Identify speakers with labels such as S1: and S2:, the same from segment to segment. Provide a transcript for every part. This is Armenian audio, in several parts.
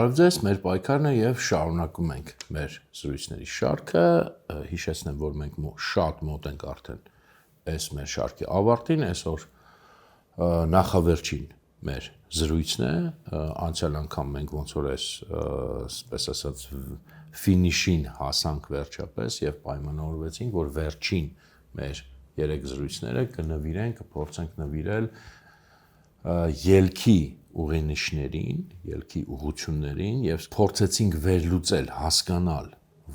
S1: Բարև ձեզ, մեր պայքարն է եւ շարունակում ենք մեր զրույցների շարքը, հիշեցնեմ, որ մենք շատ մոտ ենք արդեն այս մեր շարքի ավարտին, այսօր նախավերջին մեր զրույցն է, անցյալ անգամ մենք ոնց որ այսպես ասած ֆինիշին հասանք վերջապես եւ պայմանավորվեցինք, որ վերջին մեր 3 զրույցները կնվիրենք, կփորձենք նվիրել ելքի ուղենիշներին, ելքի ուղղություններին եւ փորձեցինք վերլուծել, հասկանալ,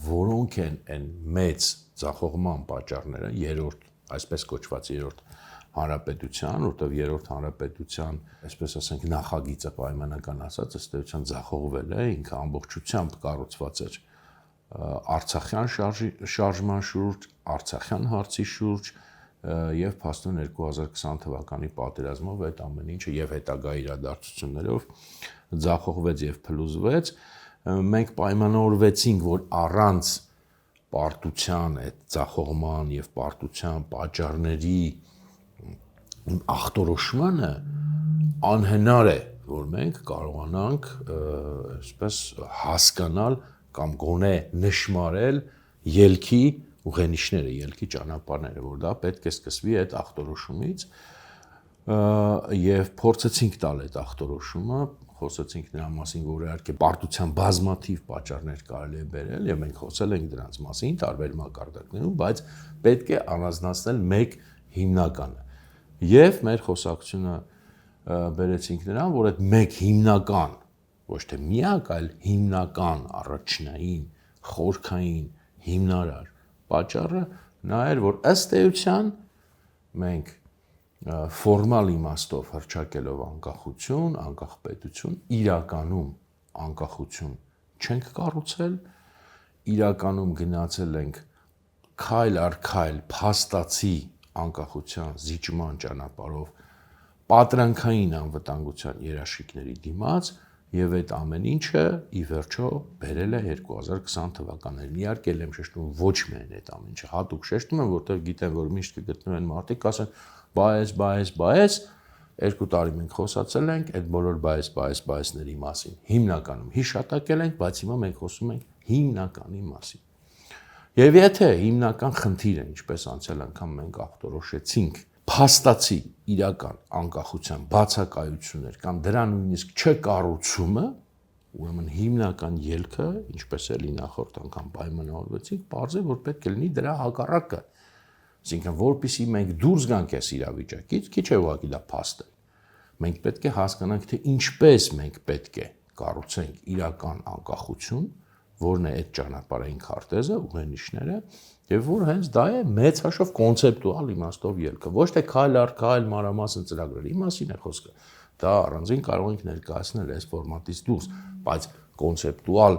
S1: որոնք են այն մեծ ձախողման պատճառները երրորդ, այսպես կոչված երրորդ հանրապետության, որտեղ երրորդ հանրապետության, այսպես ասենք, նախագիծը պայմանական ասած, ըստ էության ձախողվել է, ինքը ամբողջությամբ կառուցված էր Արցախյան շարժման շուրջ, Արցախյան հարցի շուրջ եւ փաստորեն 2020 թվականի պատերազմով այդ ամեն ինչը եւ հետագա իրադարձություններով ձախողվեց եւ փլուզվեց, մենք պայմանավորվեցինք, որ առանց պարտության այդ ձախողման եւ պարտության պատճառների ախտորոշմանը անհնար է, որ մենք կարողանանք այսպես հասկանալ կամ գոնե նշмарել ելքի ուղենիշները, ելքի ճանապարհները, որ դա պետք է սկսվի այդ ախտորոշումից եւ փորձեցինք տալ այդ ախտորոշումը, խոսեցինք նրա մասին, որ իհարկե պարտության բազմաթիվ պատճառներ կարելի է բերել եւ մենք խոսել ենք դրանց մասին տարբեր մակարդակներում, բայց պետք է առանձնացնել մեկ հիմնականը։ Եվ մեր խոսակցությունը բերեցինք նրան, որ այդ մեկ հիմնական, ոչ թե միակ, այլ հիմնական, առաջնային, խորքային, հիմնարար պատճառը նա էր, որ ըստ էության մենք ֆորմալ իմաստով հռչակելով անկախություն, անկախ պետություն, իրականում անկախություն չենք կառուցել, իրականում գնացել ենք քայլ առ քայլ փաստացի անկախության զիջման ճանապարհով պատրանքային անվտանգության երաշխիքների դիմաց եւ այդ ամեն ինչը ի վերջո բերել է 2020 թվականներին։ Իհարկե եմ շեշտում ոչ միայն այդ ամեն ինչը, հատուկ շեշտում եմ, որտեղ գիտեմ, որ միշտ կգտնվեն մարդիկ, ասեն բայես, 2 տարի մենք խոսացել ենք այդ բոլոր բայեսների մասին։ Հիմնականում հիշատակել ենք, բայց հիմա մենք խոսում ենք հիմնականի մասին։ Եվ եթե հիմնական խնդիրը, ինչպես անցյալ անգամ մենք ախտորոշեցինք, փաստացի իրական անկախության բացակայություններ կամ դրա նույնիսկ չկառուցումը, ուրեմն հիմնական ելքը, ինչպես էլի նախորդ անգամ պայմանավորվեցինք, պարզ է, որ պետք է լինի դրա հակառակը։ Այսինքն, որpիսի մենք դուրս գանք այս իրավիճակից, քիչ է ուղղակի դա փաստ է։ Մենք պետք է հասկանանք, թե ինչպես մենք պետք է կառուցենք իրական անկախություն, որն է այդ ճանապարհային քարտեզը, ուղենիշները, եւ որ հենց դա է մեծ հաշվով կոնցեպտուալ իմաստով ելքը, ոչ թե քայլ առ քայլ մանրամասն ծրագրերի մասին է խոսքը։ Դա առանձին կարող ենք ներկայացնել այս ֆորմատից դուրս, բայց կոնցեպտուալ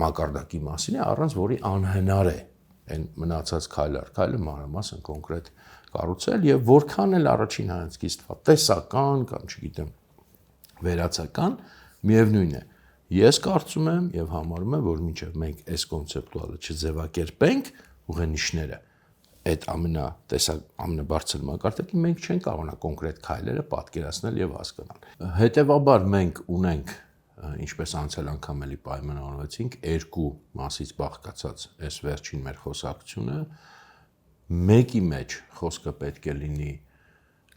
S1: մակարդակի մասին է, առանց որի անհնար է այն մնացած քայլ առ քայլը մանրամասն կոնկրետ կառուցել եւ որքան էլ առաջին հայացքից թվա տեսական կամ չգիտեմ վերացական, միևնույն է։ Ես կարծում եմ եւ համարում եմ, որ մինչեւ մենք այս կոնցեպտուալը չձևակերպենք ուղենիշները, այդ ամենաբարձր մակարդակի մենք չենք կարողանա կոնկրետ քայլերը պատկերացնել եւ հասկանալ։ Հետեւաբար մենք ունենք, ինչպես անցյալ անգամ էլի պայմանավորվեցինք, 2 մասից բաղկացած այս վերջին մեր խոսակցությունը, մեկի մեջ խոսքը պետք է լինի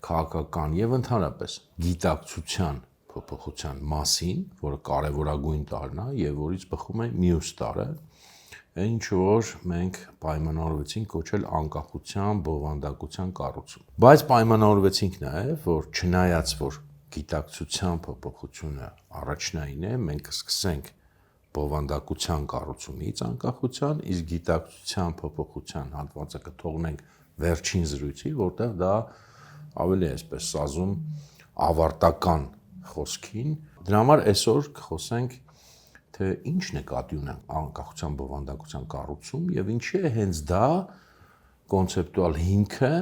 S1: քաղաքական եւ ընդհանրապես գիտակցության փոփոխության մասին, որը կարևորագույն տարրն է եւ որից բխում է մյուս տարը, ինչ որ մենք պայմանավորվեցինք կոչել անկախության բովանդակության կառուցում։ Բայց պայմանավորվեցինք նաեւ, որ չնայած որ գիտակցության փոփոխությունը առաջնային է, մենք կսկսենք բովանդակության կառուցումից անկախության, իսկ գիտակցության փոփոխության հատվածը կթողնենք վերջին զրույցի, որտեղ դա ավելի այսպես սազում ավարտական խոսքին։ Դրա համար այսօր կխոսենք, թե ինչ նկատի ունենք անկախության բովանդակության կառուցում եւ ինչի է հենց դա կոնցեպտուալ հիմքը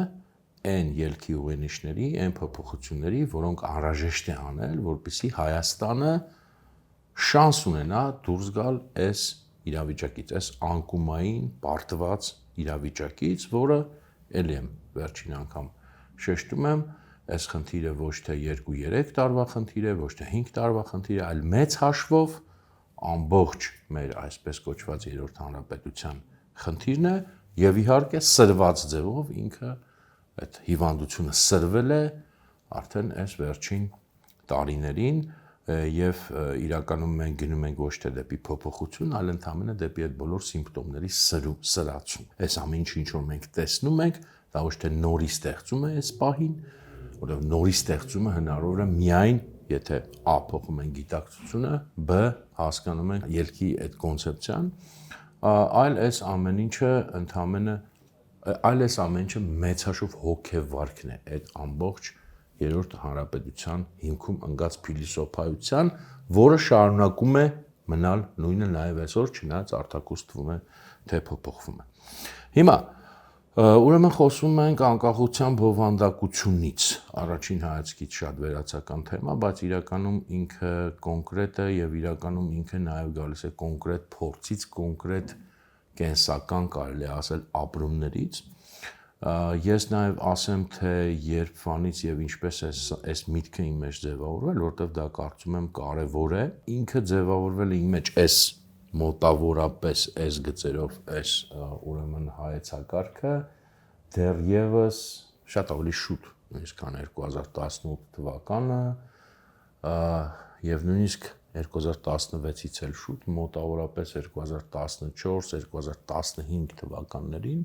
S1: այն ելքի ուղենիշների, այն փոփոխությունների, որոնք անհրաժեշտ է անել, որպեսզի Հայաստանը շանս ունենա դուրս գալ այս իրավիճակից, այս անկումային պարտված իրավիճակից, որը էլի եմ վերջին անգամ շեշտում եմ, այս խնդիրը ոչ թե 2-3 տարվա խնդիր է, ոչ թե 5 տարվա խնդիր է, այլ մեծ հաշվով ամբողջ մեր այսպես կոչված երրորդ հանրապետության խնդիրն է եւ իհարկե սրված ձևով ինքը այդ հիվանդությունը սրվել է արդեն այս վերջին տարիներին եւ իրականում մենք գնում ենք ոչ թե դեպի փոփոխություն, այլ ընդհանրապես դեպի այդ բոլոր սիմպտոմների սրացում։ Այս ամեն ինչ որ մենք տեսնում ենք, դա ոչ թե նորի ստեղծում է այս պահին, որովհետեւ նորի ստեղծումը հնարավոր է միայն եթե A փոխում են գիտակցությունը, B հասկանում են ելքի այդ կոնցեպցիան, այլ այս ամեն ինչը մեծ հաշվով հոգեվարքն է այդ ամբողջ երրորդ հանրապետության հիմքում ընկած փիլիսոփայության, որը շարունակում է մնալ նույնը նաև այսօր, չնայած արտաքուստ թվում է թե փոփոխվում է։ Հիմա ուրեմն խոսում ենք անկախության բովանդակությունից, առաջին հայացքից շատ վերացական թեմա, բայց իրականում ինքը կոնկրետ է եւ իրականում ինքը նաև գալիս է կոնկրետ փորձից, կոնկրետ կենսական կարելի ասել ապրումներից։ Ես նաև ասեմ, թե երբվանից եւ ինչպես այս միտքը իմ մեջ ձևավորվել, որովհետեւ դա կարծում եմ կարեւոր է, ինքը ձևավորվել է իմ մեջ այս մոտավորապես այս գծերով, այս ուրեմն հայեցակարգը դեռևս շատ ավելի շուտ, նույնիսկ քան 2018 թվականը եւ նույնիսկ 2016-ից էլ շուտ, մոտավորապես 2014-2015 թվականներին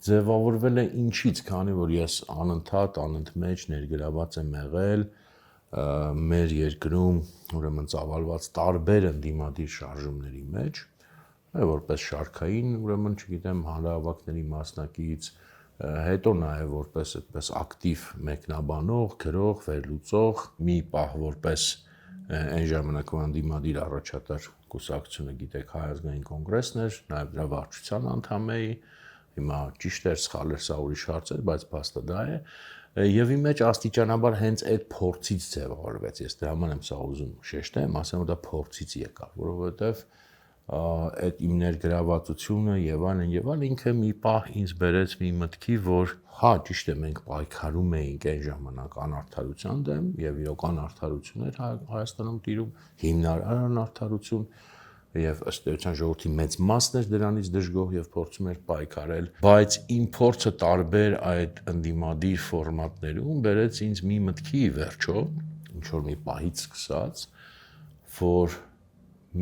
S1: ձևավորվել է ինչից, քանի որ ես անընդմեջ ներգրաված եմ եղել մեր երկրում ուրեմն ծավալված տարբեր ընդդիմադիր շարժումների մեջ, որպես շարքային, ուրեմն, չգիտեմ, հանրահավաքների մասնակից, հետո նաև որպես այդպես ակտիվ մեկնաբանող, գրող, վերլուծող, մի պահ որպես այն ժամանակվա ընդդիմադիր առաջատար կուսակցությունը, գիտեք, Հայ ազգային կոնգրեսն էր, նաև դրա վարչության անդամ էի, հիմա ճիշտ էր, սխալ էր, սա ուրիշ հարց էր, բայց փաստը դա է, եւ իմ մեջ աստիճանաբար հենց այդ փորձից ձևավորվեց, ես դրա համար եմ սա ուզում շեշտեմ, ասեմ, որ դա փորձից եկավ, որովհետեւ այդ իմ ներգրավվածությունը եւ այլն ինքը մի պահ ինձ բերեց մի մտքի, որ հա ճիշտ է մենք պայքարում էինք այն ժամանակ անարդարության դեմ եւ իրոք անարդարություն էր Հայաստանում տիրում, հիմնարար անարդարություն եւ ըստ էության ժողովրդի մեծ մասն էր դրանից դժգոհ եւ փորձում էր պայքարել, բայց իմ փորձը տարբեր այդ ընդդիմադիր ֆորմատներում բերեց ինձ մի մտքի վերջո, ինչ որ մի պահից սկսած, որ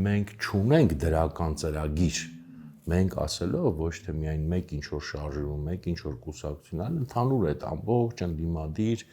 S1: մենք չունենք դրական ծրագիր, մենք ասելով ոչ թե միայն մեկ ինչ որ շարժում, մեկ ինչ որ կուսակցություն, այլ ընդհանուր այդ ամբողջ ընդդիմադիր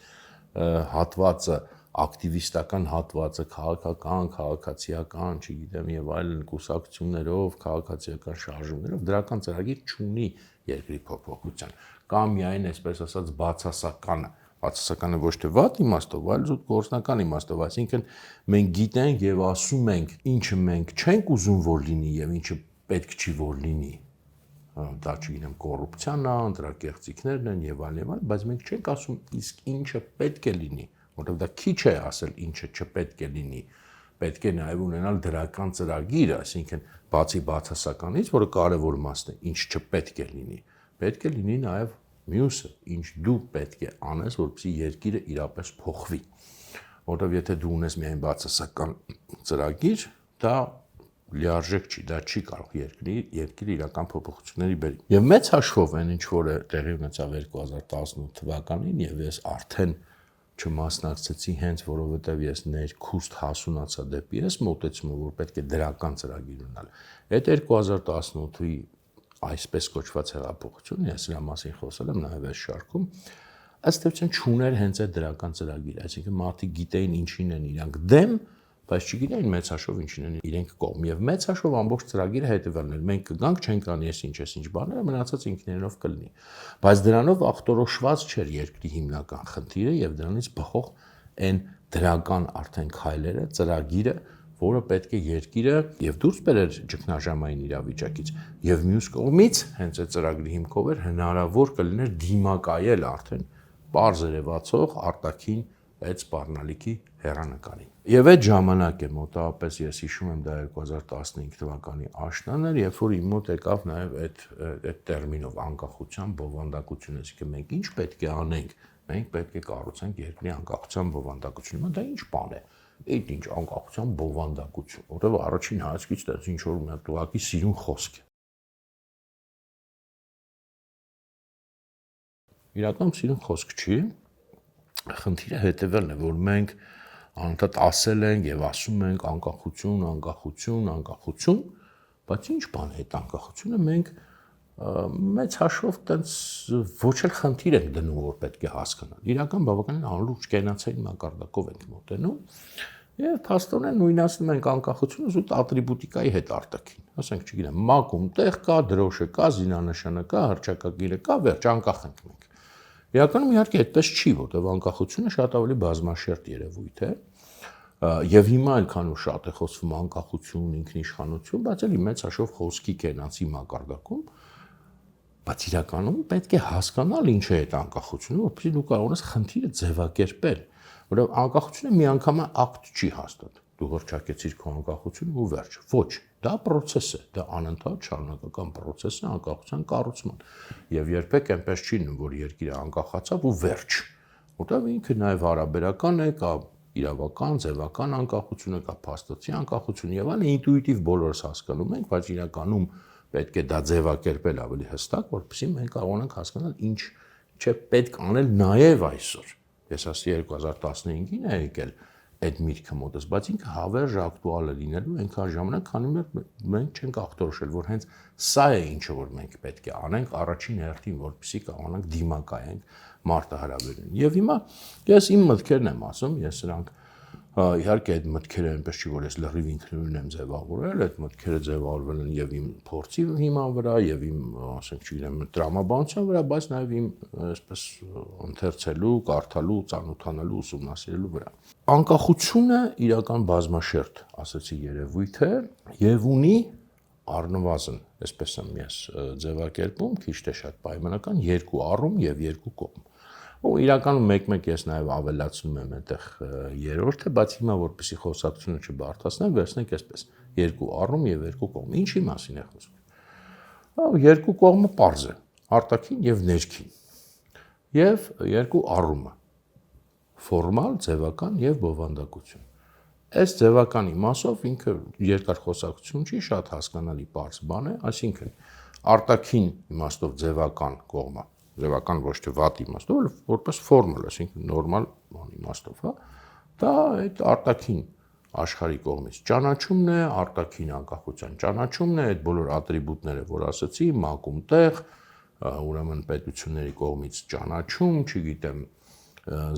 S1: հատվածը, ակտիվիստական հատվածը, քաղաքական, քաղաքացիական, չգիտեմ, եւ այլն կուսակցություններով, քաղաքացիական շարժումներով դրական ծրագիր չունի երկրի փոփոխության, կամ միայն այսպես ասած բացասականը ոչ թե վատ իմաստով, այլ զուտ գործնական իմաստով, այսինքն մենք գիտենք եւ ասում ենք, ինչը մենք չենք ուզում որ լինի եւ ինչը պետք չի որ լինի, դա չգիտեմ կոռուպցիան է, ընտրակեղծիքներն են եւ այլն, բայց մենք չենք ասում իսկ ինչը պետք է լինի, որովհետեւ դա քիչ է ասել ինչը չպետք է լինի, պետք է նաեւ ունենալ դրական ծրագիր, այսինքն բացի բացասականից, որը կարեւոր մասն է, ինչ չպետք է լինի, պետք է լինի նաեւ մյուսը, ինչ դու պետք է անես, որպեսզի երկիրը իրապես փոխվի, որովհետև եթե դու ունես միայն բացասական ծրագիր, դա լիարժեք չի, դա չի կարող երկիրը իրական փոփոխությունների բերի։ Եվ մեծ հաշվով այն ինչ որը տեղի ունեցավ 2018 թվականին, եւ ես արդեն չմասնակցեցի հենց որովհետև ես ներքուստ հասունացա դեպի այս մոտեցումը, որ պետք է դրական ծրագիր ունենալ։ Այդ 2018-ի այսպես կոչված հեղափոխություն, ես դրա մասին խոսել եմ նաև այս շարքում, ըստ էության չուներ հենց այդ դրական ծրագիր, այսինքն մարդիկ գիտեին ինչին են իրանք դեմ, բայց չգիտեին մեծ հաշվով ինչին են իրենք կողմ, եւ մեծ հաշվով ամբողջ ծրագիրը հետևյալն էր, մենք կգանք, չենք անի ես ինչ բաները, մնացած ինքներով կլինի, բայց դրանով ախտորոշված չէր երկրի հիմնական խնդիրը եւ դրանից բխող այն դրական արդեն քայլերը, ծրագիրը, որը պետք է երկիրը եւ դուրս բերեր ճգնաժամային իրավիճակից եւ մյուս կողմից հենց այդ ծրագրի հիմքով էր հնարավոր կլիներ դիմակայել արդեն բարձրացող արտաքին այդ սպառնալիքի հեռանկարին։ Եվ այդ ժամանակ է մոտավորապես ես հիշում եմ դա 2015 թվականի աշնանն էր, երբ որ իմ մոտ եկավ նաև այդ տերմինով անկախության բովանդակությունը, այսինքն մենք ինչ պետք է անենք մենք պետք է կառուցենք երկրի անկախության բովանդակությունը։ Դա ինչ բան է։ Այդ ինչ անկախության բովանդակություն, որտեղ առաջին հայացքից դա ինչ որ մի հատ ուղղակի սիրուն խոսք է։ Իրական սիրուն խոսք չի։ Խնդիրը հետևելն է, որ մենք անընդհատ ասել ենք եւ ասում ենք անկախություն, անկախություն, անկախություն, բայց ինչ բան է այդ անկախությունը մենք մեծ հաշվով տենց ոչ էլ խնդիր ենք դնում, որ պետք է հասկանալ։ Իրական բավականին անլուրջ կենացային մակարդակով ենք մոտենում եւ փաստորեն նույնացնում ենք անկախությունը զուտ ատրիբուտիկայի հետ արտաքին։ Ասենք, չգիտեմ, մակում տեղ կա, դրոշը կա, զինանշանը կա, հռչակագիրը կա, վերջ անկախ ենք մենք։ Իրականում իհարկե այդպես չի, որտեղ անկախությունը շատ ավելի բազմաշերտ երևույթ է։ Եվ հիմա այնքան ու շատ է խոսվում անկախություն, ինքնիշխանություն, բայց էլի մեծ հաշվով խոսքի կենացի մակարդակում, բայց իրականում պետք է հասկանալ ինչ է այդ անկախությունը, որպեսզի դու կարողանաս խնդիրը ձևակերպել, որովհետև անկախությունը միանգամայն ակտ չի հաստատ։ Դու հռչակեցիր քո անկախությունը ու վերջ։ Ոչ, դա process է, դա անընդհատ շարունակական process է անկախության կառուցման։ Եվ երբեք այնպես չի լինում, որ երկիրը անկախացավ ու վերջ, որտեղ ինքը նաև հարաբերական է, կա իրավական, ձևական անկախությունը, կա փաստացի անկախություն եւ այլն, ինտուիտիվ բոլորս հասկանում ենք, բայց իրականում պետք է դա ձևակերպել ավելի հստակ, որպեսզի մենք կարողանանք հասկանալ ինչ չէ պետք անել նաև այսօր։ Ես ասի 2015-ին է եկել այդ միտքը մոտս, բայց ինքը հավերժ ակտուալ է լինելու այնքան ժամանակ, քանի մենք չենք ախտորոշել, որ հենց սա է ինչը որ մենք պետք է անենք առաջին հերթին, որպեսզի կարողանանք դիմակայենք մարտահրավերին։ Եվ հիմա ես իմ մտքերն եմ ասում, ես սրանք իհարկե այդ մտքերը այնպես չի, որ ես լրիվ ինքնուրույն եմ ձևավորել, այդ մտքերը ձևավորվել են եւ իմ փորձի հիման վրա, եւ իմ, ասենք, չգիտեմ, տրամաբանության վրա, բայց նաեւ իմ այսպես ընթերցելու, կարդալու, ծանոթանալու, ուսումնասիրելու վրա։ Անկախությունը իրական բազմաշերտ, ասեցի, երևույթ է եւ ունի առնվազն, այսպես եմ ես ձևակերպում, քիչ թե շատ պայմանական երկու առում եւ երկու կողմ։ Ու իրականում մեկ-մեկ ես նաև ավելացնում եմ այդտեղ երրորդը, բայց հիմա որպեսզի խոսակցությունը չբարդացնեմ, վերցնենք այսպես. երկու առում եւ երկու կողմ։ Ինչի մասին է խոսքը։ Երկու կողմը պարզ է, արտաքին եւ ներքին։ Եվ երկու առումը՝ ֆորմալ, ձևական եւ բովանդակություն։ Այս ձևականի մասով ինքը երկար խոսակցություն չի, շատ հասկանալի պարզ բան է, այսինքն արտաքին իմաստով ձևական կողմը ձևական ոչ թե վատ իմաստով, այլ որպես ֆորմալ, այսինքն նորմալ իմաստով, հա, դա այդ արտաքին աշխարհի կողմից ճանաչումն է, արտաքին անկախության ճանաչումն է, այդ բոլոր ատրիբուտները, որ ասացի, մակում տեղ, ուրեմն պետությունների կողմից ճանաչում, չգիտեմ,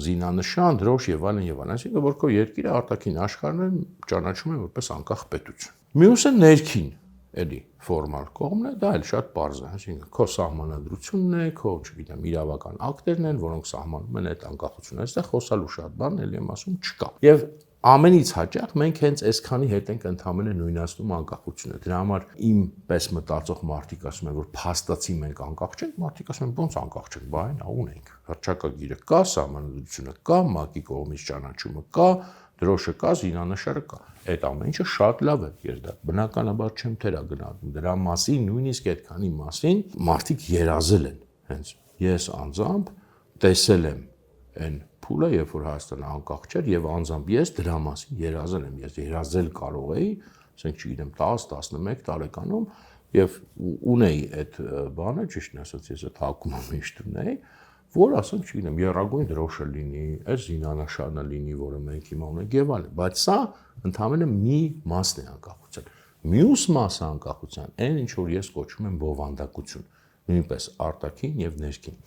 S1: զինանշան, դրոշ եւ այլն եւ այլն, այսինքն որ քո երկիրը արտաքին աշխարհն է ճանաչում է որպես անկախ պետություն։ Մյուսը ներքին էլի ֆորմալ կողմն է, դա էլ շատ պարզ է, այսինքն քո սահմանադրությունն է, քո, չգիտեմ, իրավական ակտերն են, որոնք սահմանում են այդ անկախությունը։ Այստեղ խոսալու շատ բան, էլի եմ ասում, չկա։ Եվ ամենից հաճախ մենք հենց այսքանի հետ ենք ընդհանրապես նույնացնում անկախությունը։ Դրա համար իմ պես մտածող մարդիկ ասում են, որ փաստացի մենք անկախ չենք, մարդիկ ասում են, ոնց անկախ չենք, բա այն ունենք։ Հռչակագիրը կա, սահմանադրությունը կա, ՄԱԿ-ի կողմից ճանաչումը կա, դրոշը կա, զինանշանը կա։ Այդ ամեն ինչը շատ լավ է, ես դա բնականաբար չեմ թերագնահատում։ Դրա մասին, նույնիսկ այդքանի մասին մարդիկ երազել են։ Հենց ես անձամբ տեսել եմ այն փուլը, երբ որ Հայաստանը անկախ չէր, եւ անձամբ ես դրա մասին երազել եմ։ Ես երազել կարող էի, ասենք, չգիտեմ, 10-11 տարեկանում եւ ունեի այդ բանը, ճիշտն ասած, ես այդ հակումը միշտ ունեի, որ ասենք, չգիտեմ, երագույն դրոշը լինի, այս զինանշանը լինի, որը մենք հիմա ունենք եւ այլն, բայց սա ընդհանրապես մի մասն է անկախության։ Մյուս մասը անկախության, այն ինչ որ ես կոչում եմ բովանդակություն, նույնպես արտաքին եւ ներքին։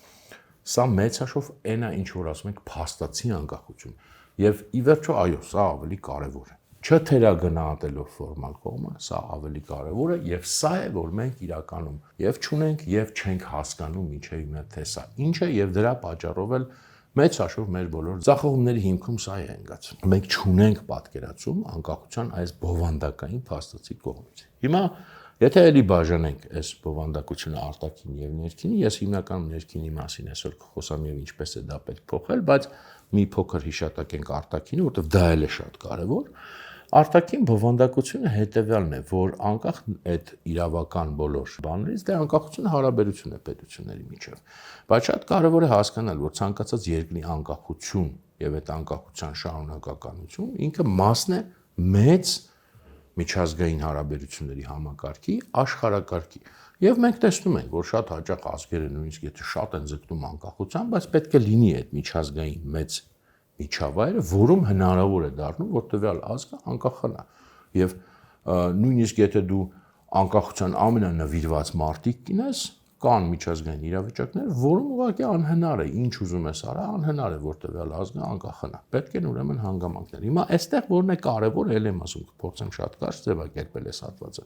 S1: Սա մեծ հաշվով այն է, ինչ որ ասում ենք փաստացի անկախություն։ Եվ ի վերջո, այո, սա ավելի կարեւոր է։ Չթերագնահատելով ֆորմալ կողմը, սա ավելի կարևոր է եւ սա է, որ մենք իրականում եւ չունենք եւ չենք հասկանում ինչեւ հիմա թե սա ինչ է եւ դրա պատճառով էլ մեծ հաշվով մեր բոլոր ձախողումների հիմքում սա է ընկած։ Մենք չունենք պատկերացում անկախության այս բովանդակային փաստացի կողմից։ Հիմա եթե էլի բաժանենք այս բովանդակությունը արտաքին եւ ներքինի, ես հիմնականում ներքինի մասին այսօր կխոսամ եւ ինչպես է դա պետք փոխել, բայց մի փոքր հիշատակենք արտաքինը, որովհետեւ դա էլ է շատ կարեւոր։ Արտաքին բովանդակությունը հետևյալն է, որ անկախ այդ իրավական բոլոր բաներից, դե անկախությունը հարաբերություն է պետությունների միջև։ Բայց շատ կարևոր է հասկանալ, որ ցանկացած երկրի անկախություն եւ այդ անկախության շարունակականություն ինքը մասն է մեծ միջազգային հարաբերությունների համակարգի, աշխարհակարգի։ Եվ մենք տեսնում ենք, որ շատ հաճախ ազգերը նույնիսկ եթե շատ են ձգտում անկախության, բայց պետք է լինի այդ միջազգային մեծ միջավայրը, որում հնարավոր է դառնում, որ տվյալ ազգը անկախանա։ Եվ նույնիսկ եթե դու անկախության ամենանվիրված մարտիկ կինես, կան միջազգային իրավիճակներ, որում ուղղակի անհնար է, ինչ ուզում ես արա, անհնար է, որ տվյալ ազգը անկախանա։ Պետք են ուրեմն հանգամանքներ։ Հիմա այստեղ որն է կարևորը, ել եմ ասում, կփորձեմ շատ կարճ ձևակերպել այս հատվածը։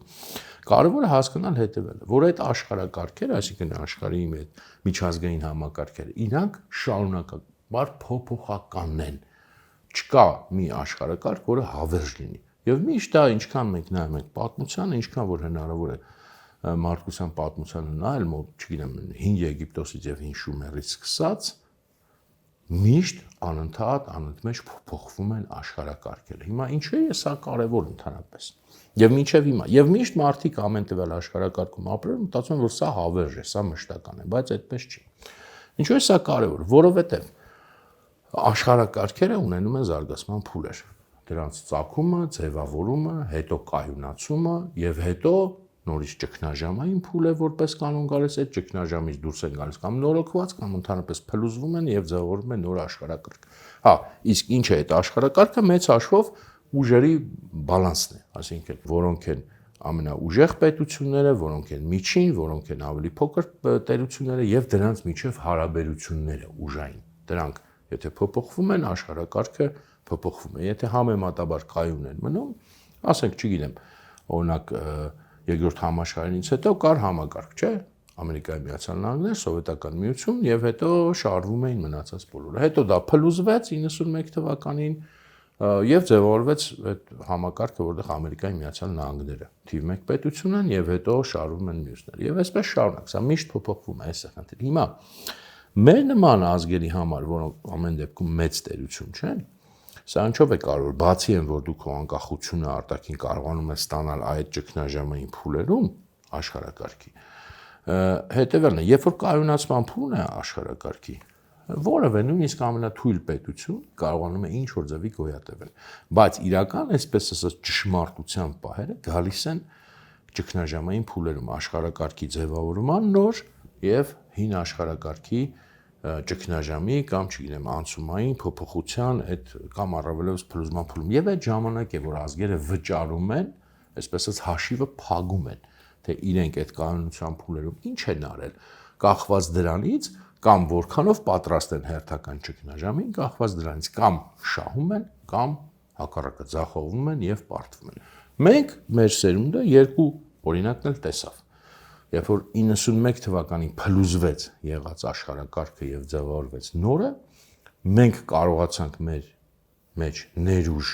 S1: Կարևորը հասկանալ հետևելը, որ այդ աշխարհակարգերը, այսինքն աշխարհի այդ միջազգային համակարգերը, իրանք շարունակաբար փոփոխական են։ Չկա մի աշխարհակարգ, որը հավերժ լինի։ Եվ միշտ դա ինչքան մենք նայում ենք պատմությանը, ինչքան որ հնարավոր է մարդկության պատմությանը նայել, չգիտեմ, 5 Եգիպտոսից եւ 5 Շումերից սկսած, միշտ անընդմեջ փոխվում են աշխարհակարգերը։ Հիմա ինչու է սա կարևոր ընդհանրապես։ Եվ մինչև հիմա, եւ միշտ մարդիկ ամեն տվյալ աշխարհակարգում ապրում, մտածում են, որ սա հավերժ է, սա մշտական է, բայց այդպես չի։ Ինչու է սա կարևոր, որովհետեւ աշխարհակարգերը ունենում են զարգացման փուլեր։ Դրանց ծագումը, ձևավորումը, հետո կայունացումը եւ հետո նորից ճգնաժամային փուլ է որպես կանոն գալիս, այդ ճգնաժամից դուրս են գալիս կամ նորոգված կամ ընդհանրապես փլուզվում են եւ ձևավորվում են նոր աշխարհակարգ։ Հա, իսկ ինչ է այդ աշխարհակարգը մեծ հաշվով ուժերի բալանսն է, այսինքն որոնք են ամենաուժեղ պետությունները, որոնք են միջին, որոնք են ավելի փոքր տերությունները եւ դրանց միջև հարաբերությունները ուժային։ Դրանք եթե փոփոխվում են, աշխարհակարգը փոփոխվում է։ Եթե համեմատաբար կայուն են մնում, ասենք, չգիտեմ, օրինակ Երկրորդ համաշխարհայինից հետո կար համակարգ, չէ՞։ Ամերիկայի Միացյալ Նահանգներ, Սովետական Միություն եւ հետո շարվում էին մնացած բոլորը։ Հետո դա փլուզվեց 91 թվականին եւ ձևավորվեց այդ համակարգը, որտեղ Ամերիկայի Միացյալ Նահանգները թիվ 1 պետություն են եւ հետո շարվում են մյուսները։ Եվ այսպես շարունակ, սա միշտ փոփոխվում է այս խնդիրը։ Հիմա մեր նման ազգերի համար, որոնք ամեն դեպքում մեծ տերություն չեն, սա ինչով է կարևոր, բացի այն, որ դու քո անկախությունը արտաքին կարողանում ես ստանալ այդ ճգնաժամային փուլերում աշխարհակարգի, հետևյալն է, երբ որ կայունացման փուլն է աշխարհակարգի, որևէ նույնիսկ ամենաթույլ պետություն կարողանում է ինչ-որ ձևի գոյատևել, բայց իրական, այսպես ասած, ճշմարտության պահերը գալիս են ճգնաժամային փուլերում աշխարհակարգի ձևավորման նոր եւ հին աշխարհակարգի ճգնաժամի կամ չգիտեմ անցումային փոփոխության այդ կամ առավելևս փլուզման փուլում եւ այդ ժամանակ է որ ազգերը վճարում են, այսպես ասած հաշիվը փակում են, թե իրենք այդ կանոնության փուլերում ինչ են արել, կախված դրանից կամ որքանով պատրաստ են հերթական ճգնաժամին, կախված դրանից կամ շահում են, կամ հակառակը ձախողվում են եւ պարտվում են։ Մենք մեր սերունդը երկու օրինակն էլ տեսավ։ Երբ որ 91 թվականին փլուզվեց եղած աշխարհակարգը եւ ձևավորվեց նորը, մենք կարողացանք մեր մեջ ներուժ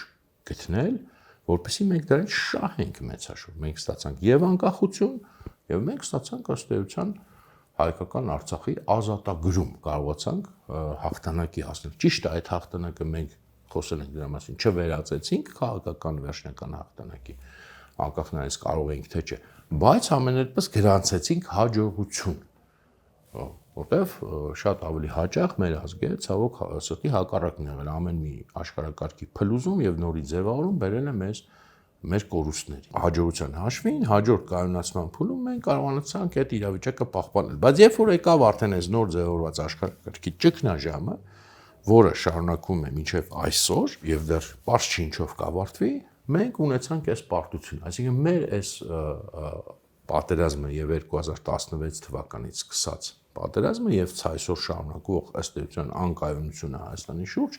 S1: գտնել, որպեսզի մենք դրանից շահենք մեծ հաշվով։ Մենք ստացանք եւ անկախություն, եւ մենք ստացանք ըստ էության հայկական Արցախի ազատագրում, կարողացանք հաղթանակի հասնել։ Ճիշտ է, այդ հաղթանակը մենք խոսել ենք դրա մասին, չվերածեցինք քաղաքական վերջնական հաղթանակի, անկախ նրանից կարող ենք թե չէ, բայց ամեներպես գրանցեցինք հաջողություն, որտեվ շատ ավելի հաճախ մեր ազգերը ցավոք սրտի հակառակն եղել, ամեն մի աշխարհակարգի փլուզում եւ նորի ձևավորում բերել է մեր կորուստների։ Հաջողության հաշվին, հաջորդ կայունացման փուլում մենք կարողացանք այդ իրավիճակը պահպանել, բայց երբ որ եկավ արդեն այս նոր ձևավորված աշխարհակարգի ճգնաժամը, որը շարունակվում է մինչև այսօր եւ դեռ պարզ չի ինչով կավարտվի, մենք ունեցանք այս պարտություն, այսինքն մեր այս պատերազմը եւ 2016 թվականից սկսած պատերազմը եւ այսօր շարունակվող ըստ էության անկայունությունը Հայաստանի շուրջ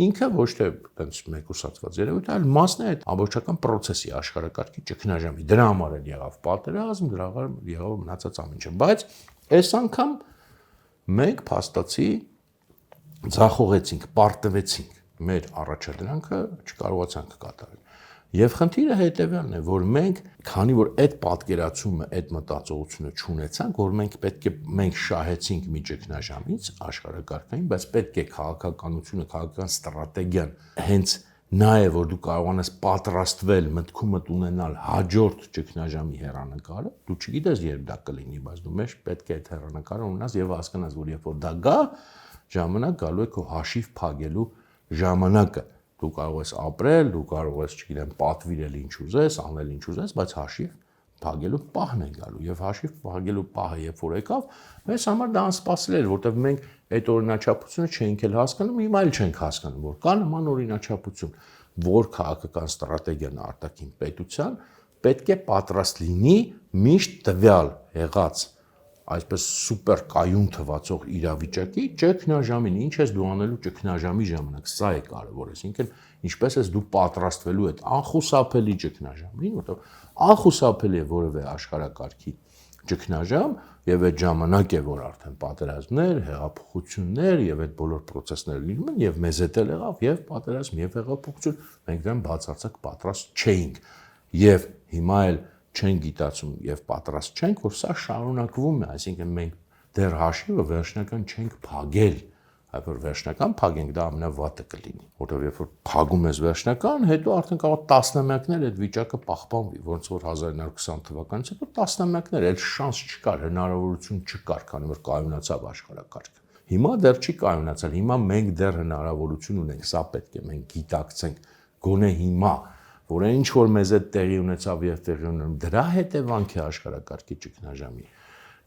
S1: ինքը ոչ թե այդպես մեկուսացված երևույթ, այլ մասն է այդ ամբողջական process-ի աշխարհակարգի ճգնաժամի։ Դրա համար էլ եղավ պատերազմ, դրա համար եղավ մնացած ամեն ինչը, բայց այս անգամ մենք փաստացի ձախողեցինք, պարտվեցինք, մեր առաջադրանքը չկարողացանք կատարել։ Եվ խնդիրը հետևյալն է, որ մենք, քանի որ այդ պատկերացումը, այդ մտածողությունը չունեցանք, որ մենք շահեցինք մի ճգնաժամից աշխարհակարգային, բայց պետք է քաղաքականությունը, քաղաքական ստրատեգիան հենց նա է, որ դու կարողանաս պատրաստվել մտքումդ ունենալ հաջորդ ճգնաժամի հեռանկարը, դու չգիտես երբ դա կլինի, բայց դու մեջ պետք է այդ հեռանկարը ունենաս եւ հասկանաս, որ երբ որ դա գա, ժամանակ գալու է քո հաշիվ փակելու ժամանակը։ Դու կարող ես ապրել, դու կարող ես, չգիտեմ, պատվիրել ինչ ուզես, անել ինչ ուզես, բայց հաշիվ փակելու պահն է գալու եւ հաշիվ փակելու պահը երբ որ եկավ, մեզ համար դա անսպասելի էր, որտեղ մենք այդ օրինաչափությունը չէինք էլ հասկանում, հիմա էլ չենք հասկանում, որ կա նման օրինաչափություն, որ քաղաքական ստրատեգիան արտաքին պետության պետք է պատրաստ լինի միշտ տվյալ եղած այսպես սուպեր կայուն թվացող իրավիճակի ճգնաժամին, ինչ ես դու անելու ճգնաժամի ժամանակ, սա է կարևորը, այսինքն ինչպես ես դու պատրաստվելու այդ անխուսափելի ճգնաժամին, որտեղ անխուսափելի է որևէ աշխարհակարգի ճգնաժամ եւ այդ ժամանակ է որ արդեն պատերազմներ, հեղափոխություններ եւ այդ բոլոր process-ները լինում են եւ մեզ հետ էլ եղավ եւ պատերազմ եւ հեղափոխություն, մենք դրան բացարձակ պատրաստ չէինք եւ հիմա էլ չենք գիտացում եւ պատրաստ չենք, որ սա շարունակվում է, այսինքն մենք դեռ հաշիվը վերջնական չենք փակել, այլ որ վերջնական փակենք դա ամենավատը կլինի, որովհետեւ երբ որ փակում ես վերջնական, հետո արդեն կարող տասնամյակներ այդ վիճակը պահպանվի, ոնց որ 1920 թվականից հետո տասնամյակներ այդ շանս չկար, հնարավորություն չկար, քանի որ կայունացավ աշխարհակարգը։ Հիմա դեռ չի կայունացել, հիմա մենք դեռ հնարավորություն ունենք, սա պետք է մենք գիտակցենք, գոնե հիմա որ ինչ որ մեզ այդ տեղի ունեցավ եւ տեղի ունենում, դրա հետևանք է աշխարհակարգի ճգնաժամի։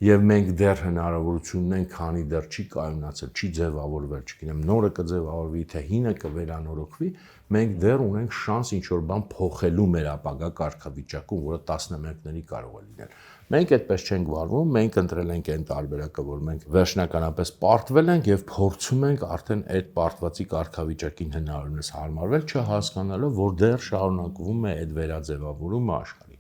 S1: Եվ մենք դեռ հնարավորություն ունենք, քանի դեռ չի կայունացել, չի ձևավորվել, չգիտեմ, նորը կձևավորվի, թե հինը կվերանորոգվի, մենք դեռ ունենք շանս ինչ որ բան փոխելու մեր ապագա կարգավիճակում, որը տասնամյակների կարող է լինել։ Մենք այդպես չենք վարվում, մենք ընտրել ենք այն տարբերակը, որ մենք վերջնականապես պարտվել ենք եւ փորձում ենք արդեն այդ պարտվածի կարգավիճակին հնարավորինս հարմարվել, չհասկանալով, որ դեռ շարունակվում է այդ վերաձևավորումը աշխարհի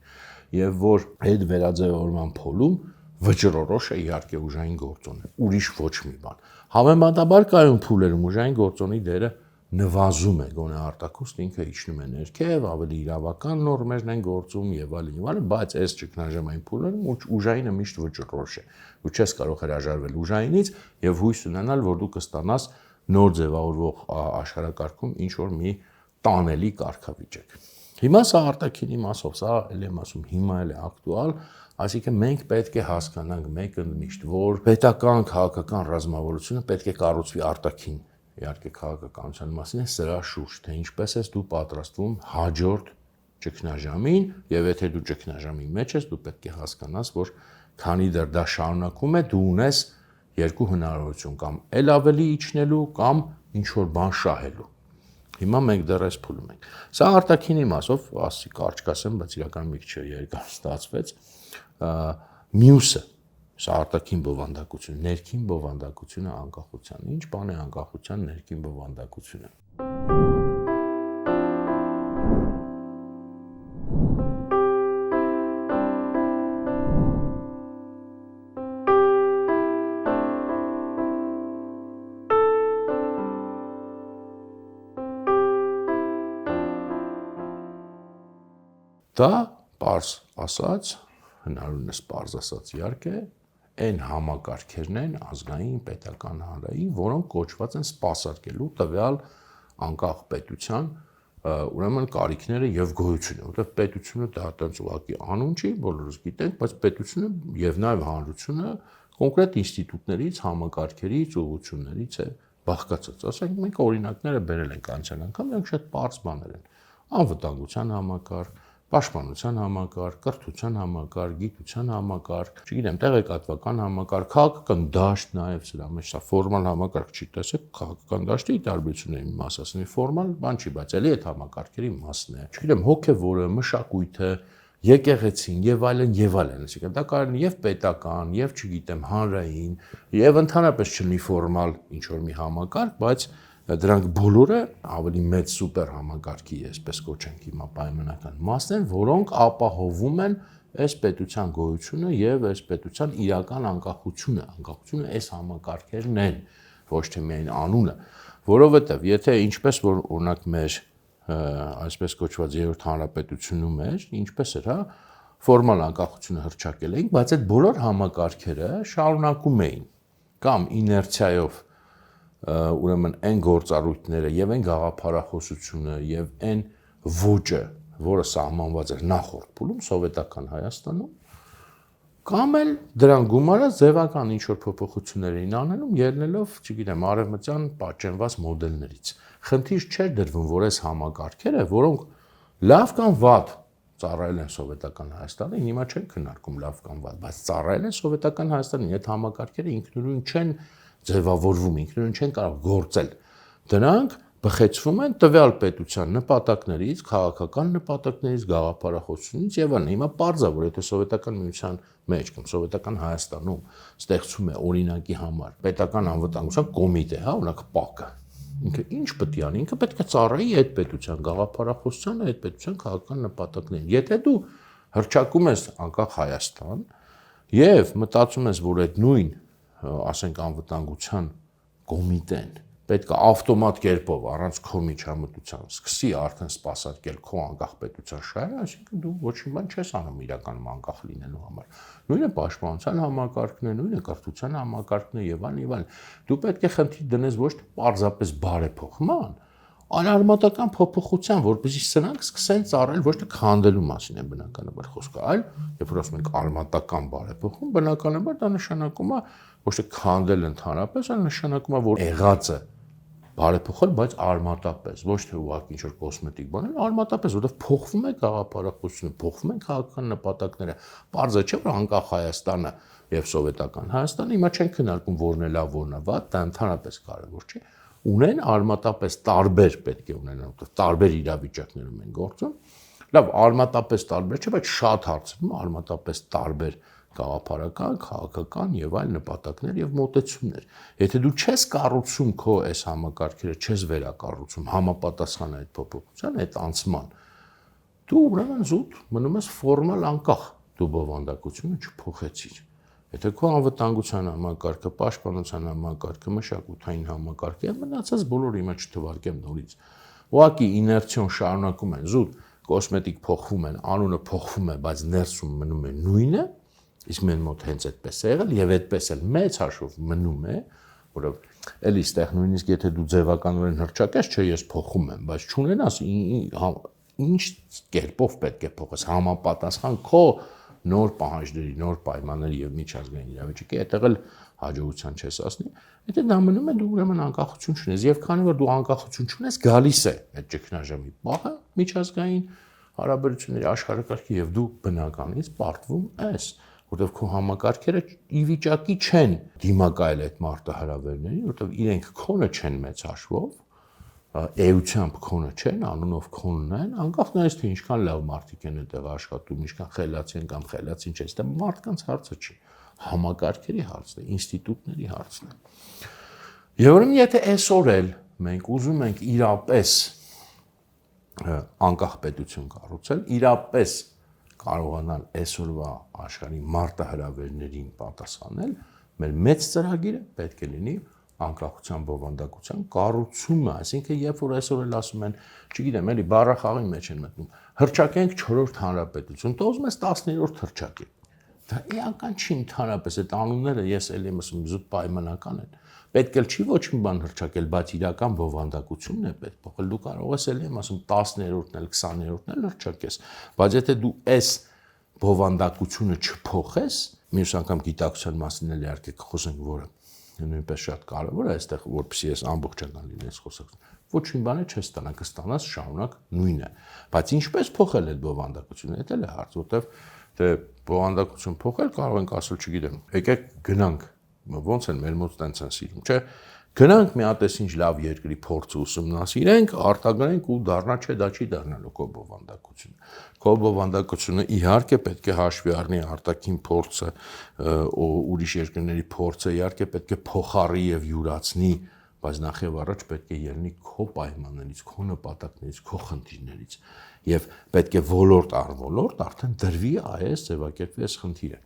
S1: եւ որ այդ վերաձևավորման փուլում վճռորոշ է իհարկե ուժային գործոնը, ուրիշ ոչ մի բան։ Համեմատաբար կայուն փուլերում ուժային գործոնի դերը նվազում է, գոնե արտաքուստ ինքը իջնում է ներքև, ավելի իրավական նորմերն են գործում եւ այլն, բայց այս ճգնաժամային փուլերում ուժայինը միշտ վճռորոշ է։ Դու չես կարող հրաժարվել ուժայինից եւ հույս ունենալ, որ դու կստանաս նոր ձևավորվող աշխարհակարգում ինչ որ մի տանելի կարգավիճակ։ Հիմա սա արտաքինի մասով, սա էլ եմ ասում, հիմա էլ է ակտուալ, այսինքն մենք պետք է հասկանանք մեկ ընդմիշտ, որ պետական քաղաքական ռազմավարությունը պետք է կառուցվի արտաքին, իհարկե քաղաքականության մասին է սրա շուրջ, թե ինչպես ես դու պատրաստվում հաջորդ ճգնաժամին, եւ եթե դու ճգնաժամի մեջ ես, դու պետք է հասկանաս, որ քանի դեռ դա շարունակում է, դու ունես երկու հնարավորություն, կամ ել ավելի իջնելու, կամ ինչ որ բան շահելու։ Հիմա մենք դեռ այս փուլում ենք։ Սա արտաքինի մասով, ասի կարճ կասեմ, բայց իրական մի քիչ երկար ստացվեց, մյուսը, սա արտաքին բովանդակություն, ներքին բովանդակությունը անկախության։ Ինչ բան է անկախության ներքին բովանդակությունը։ Դա պարզ ասած, հնարավորինս պարզ ասած իհարկե, այն համակարգերն են ազգային, պետական, հանրային, որոնք կոչված են սպասարկելու տվյալ անկախ պետության, ուրեմն կարիքները եւ գոյությունը, որտեղ պետությունը դա այդպես ուղղակի անուն չի, բոլորս գիտենք, բայց պետությունը եւ նաեւ հանրությունը կոնկրետ ինստիտուտներից, համակարգերից, ուղղություններից է բաղկացած։ Ասենք մենք օրինակները բերել ենք անցյալ անգամ, դրանք շատ պարզ բաներ են։ Անվտանգության համակարգ, պաշտպանության համակարգ, կրթության համակարգ, գիտության համակարգ, չգիտեմ, տեղեկատվական համակարգ, քաղաքական դաշտ նաև սրա մեջ սա ֆորմալ համակարգ չի, տեսեք, քաղաքական դաշտի տարբերությունների մի մաս, ասենք ֆորմալ բան չի, բայց էլի այդ համակարգերի մասն է։ Չգիտեմ, հոգևորը, մշակույթը, եկեղեցին եւ այլն, այսինքն դա կարող է եւ պետական, եւ չգիտեմ, հանրային, եւ ընդհանրապես չլինի ֆորմալ ինչ որ մի համակարգ, բայց դրանք բոլորը ավելի մեծ սուպեր համակարգի, այսպես կոչենք հիմա պայմանական մասն են, որոնք ապահովում են այս պետության գոյությունը եւ այս պետության իրական անկախությունը այս համակարգերն են, ոչ թե միայն անունը, որովհետեւ եթե ինչպես որ օրինակ մեր այսպես կոչված երրորդ հանրապետությունում էր, ինչպես էր, ֆորմալ անկախությունը հռչակել էինք, բայց այդ բոլոր համակարգերը շարունակում էին կամ իներցիայով ուրեմն այն գործառույթները եւ այն գաղափարախոսությունը եւ այն ոճը, որը սահմանված էր նախորդ փուլում սովետական Հայաստանում, կամ էլ դրան գումարած ձևական ինչ-որ փոփոխություններ էին անելում, ելնելով, չգիտեմ, արևմտյան պատճենված մոդելներից։ Խնդիր չէր դրվում, որ այս համակարգերը, որոնք լավ կամ վատ ծառայել են սովետական Հայաստանին, հիմա չեն քննարկում լավ կամ վատ, բայց ծառայել են սովետական Հայաստանին, այդ համակարգերը ինքնուրույն չեն ձևավորվում, ինքնուրույն չեն կարող գործել։ Դրանք բխեցվում են տվյալ պետության նպատակներից, քաղաքական նպատակներից, գաղափարախոսությունից եւ այլն։ Հիմա պարզ է, որ եթե սովետական միության մեջ կամ սովետական Հայաստանում ստեղծում է օրինակի համար պետական անվտանգության կոմիտե, հա, օրինակ ՊԱԿ-ը, ինքը ինչ պետք է անի, ինքը պետք է ծառայի այդ պետության գաղափարախոսությանը, այդ պետության քաղաքական նպատակներին։ Եթե դու հռչակում ես անկախ Հայաստան եւ մտածում ես, որ այդ նույն, ասենք, անվտանգության կոմիտեն պետք է ավտոմատ կերպով առանց քո միջամտության սկսի արդեն սպասարկել քո անկախ պետության շահերը, այսինքն դու ոչինչ բան չես անում իրականում անկախ լինելու համար։ Նույնը պաշտպանության համակարգն է, նույնը կրթության համակարգն է եւ այլն։ Դու պետք է խնդիր դնես ոչ թե պարզապես բարեփոխման, այլ արմատական փոփոխության, որպեսզի սրանք սկսեն ծառայել ոչ թե քանդելու մասին է բնականաբար խոսքը, այլ երբ որ ասում ենք արմատական բարեփոխում, բնականաբար դա նշանակում է ոչ թե քանդել ընդհանրապես, այլ նշանակում է, որ եղածը բարեփոխել, բայց արմատապես, ոչ թե ուղղակի ինչ-որ կոսմետիկ բան, այլ արմատապես, որովհետև փոխվում է գաղափարախոսությունը, փոխվում են քաղաքական նպատակները։ Պարզ է, չէ՞ որ անկախ Հայաստանը եւ սովետական Հայաստանը հիմա չեն քննարկում որն է լավ, որն է վատ, դա ընդհանրապես կարևոր չէ։ Ունեն արմատապես տարբեր պետք է ունենան, որովհետև տարբեր իրավիճակներում են գործում։ Լավ, արմատապես տարբեր չէ, բայց շատ հարցերում արմատապես տարբեր գաղափարական, քաղաքական եւ այլ նպատակներ եւ մոտեցումներ։ Եթե դու չես կառուցում քո այս համակարգերը, չես վերակառուցում համապատասխան այդ փոփոխության, այդ անցման, դու ուրեմն զուտ մնում ես ֆորմալ անկախ, դու բովանդակությունը չփոխեցիր։ Եթե քո անվտանգության համակարգը, պաշտպանության համակարգը, մշակութային համակարգը, մնացած բոլորը հիմա չթվարկեմ նորից։ Ուղղակի իներցիոն շարունակում են զուտ, կոսմետիկ փոխվում են, անունը փոխվում է, բայց ներսում մնում է նույնը, իսկ մենք մոտ հենց այդպես է եղել եւ այդպես էլ մեծ հաշվով մնում է, որով էլի ստեղ նույնիսկ եթե դու ձևականորեն հրճակես, չէ, ես փոխում եմ, բայց չունենաս ինչ կերպով պետք է փոխես համապատասխան քո նոր պահանջների, նոր պայմանների եւ միջազգային իրավիճակի, այդտեղ էլ հաջողության չես ասնի, եթե դա մնում է դու ուրեմն անկախություն չունես եւ քանի որ դու անկախություն չունես, գալիս է այդ ճգնաժամի պահը միջազգային հարաբերությունների աշխարհակարգի եւ դու բնականից պարտվում ես, որովհետեւ քո համակարգերը ի վիճակի չեն դիմակայել այդ մարտահրավերներին, որովհետեւ իրենք քոնը չեն մեծ հաշվով, էությամբ քոնը չեն, անունով քոնն են, անկախ նայես թե ինչքան լավ մարդիկ են այդտեղ աշխատում, ինչքան խելացի են կամ խելացին չէ, դա մարդկանց հարցը չի, համակարգերի հարցն է, ինստիտուտների հարցն է։ Եվ ուրեմն եթե այսօր էլ մենք ուզում ենք իրապես անկախ պետություն կառուցել, իրապես կարողանալ այսօրվա աշխարհի մարտահրավերներին պատասխանել, մեր մեծ ծրագիրը պետք է լինի անկախության բովանդակության կառուցումը, այսինքն երբ որ այսօր էլ ասում են, չգիտեմ, էլի բառախաղի մեջ են մտնում, հռչակենք 4-րդ հանրապետություն, դու ուզում ես 10-րդ հռչակել։ Դա էական չի ընդհանրապես, այդ անունները ես էլ եմ ասում, զուտ պայմանական են։ Պետք էլ չի ոչ մի բան հռչակել, բայց իրական բովանդակությունն է պետք փոխել։ Դու կարող ես էլ եմ ասում 10-րդն էլ 20-րդն էլ հռչակես, բայց եթե դու այս բովանդակությունը չփոխես, մյուս անգամ գիտակցության մասին էլ իհարկե կխոսենք, որը նույնպես շատ կարևոր է այստեղ, որպեսզի ես ամբողջական լինես խոսակցություն։ Ոչ մի բան չես ստանա, կստանաս շարունակ նույնը։ Բայց ինչպես փոխել այդ բովանդակությունը, դա էլ է հարց, որտեվ թե բովանդակություն փոխել կարող ենք ասել, չգիտեմ, եկեք գնանք, ոնց են մեր մոտ տենց են սիրում, չէ՞։ Գնանք մի հատ էս ինչ լավ երկրի փորձը ուսումնասիրենք, արտագրենք ու դառնա, չէ, դա չի դառնալու քո բովանդակությունը։ Քո բովանդակությունը իհարկե պետք է հաշվի առնի արտաքին փորձը, ուրիշ երկրների փորձը, իհարկե պետք է փոխառի եւ յուրացնի, բայց նախ եւ առաջ պետք է ելնի քո պայմաններից, քո նպատակներից, քո խնդիրներից եւ պետք է ոլորտ առ ոլորտ արդեն դրվի այս ձևակերպվի այս խնդիրը։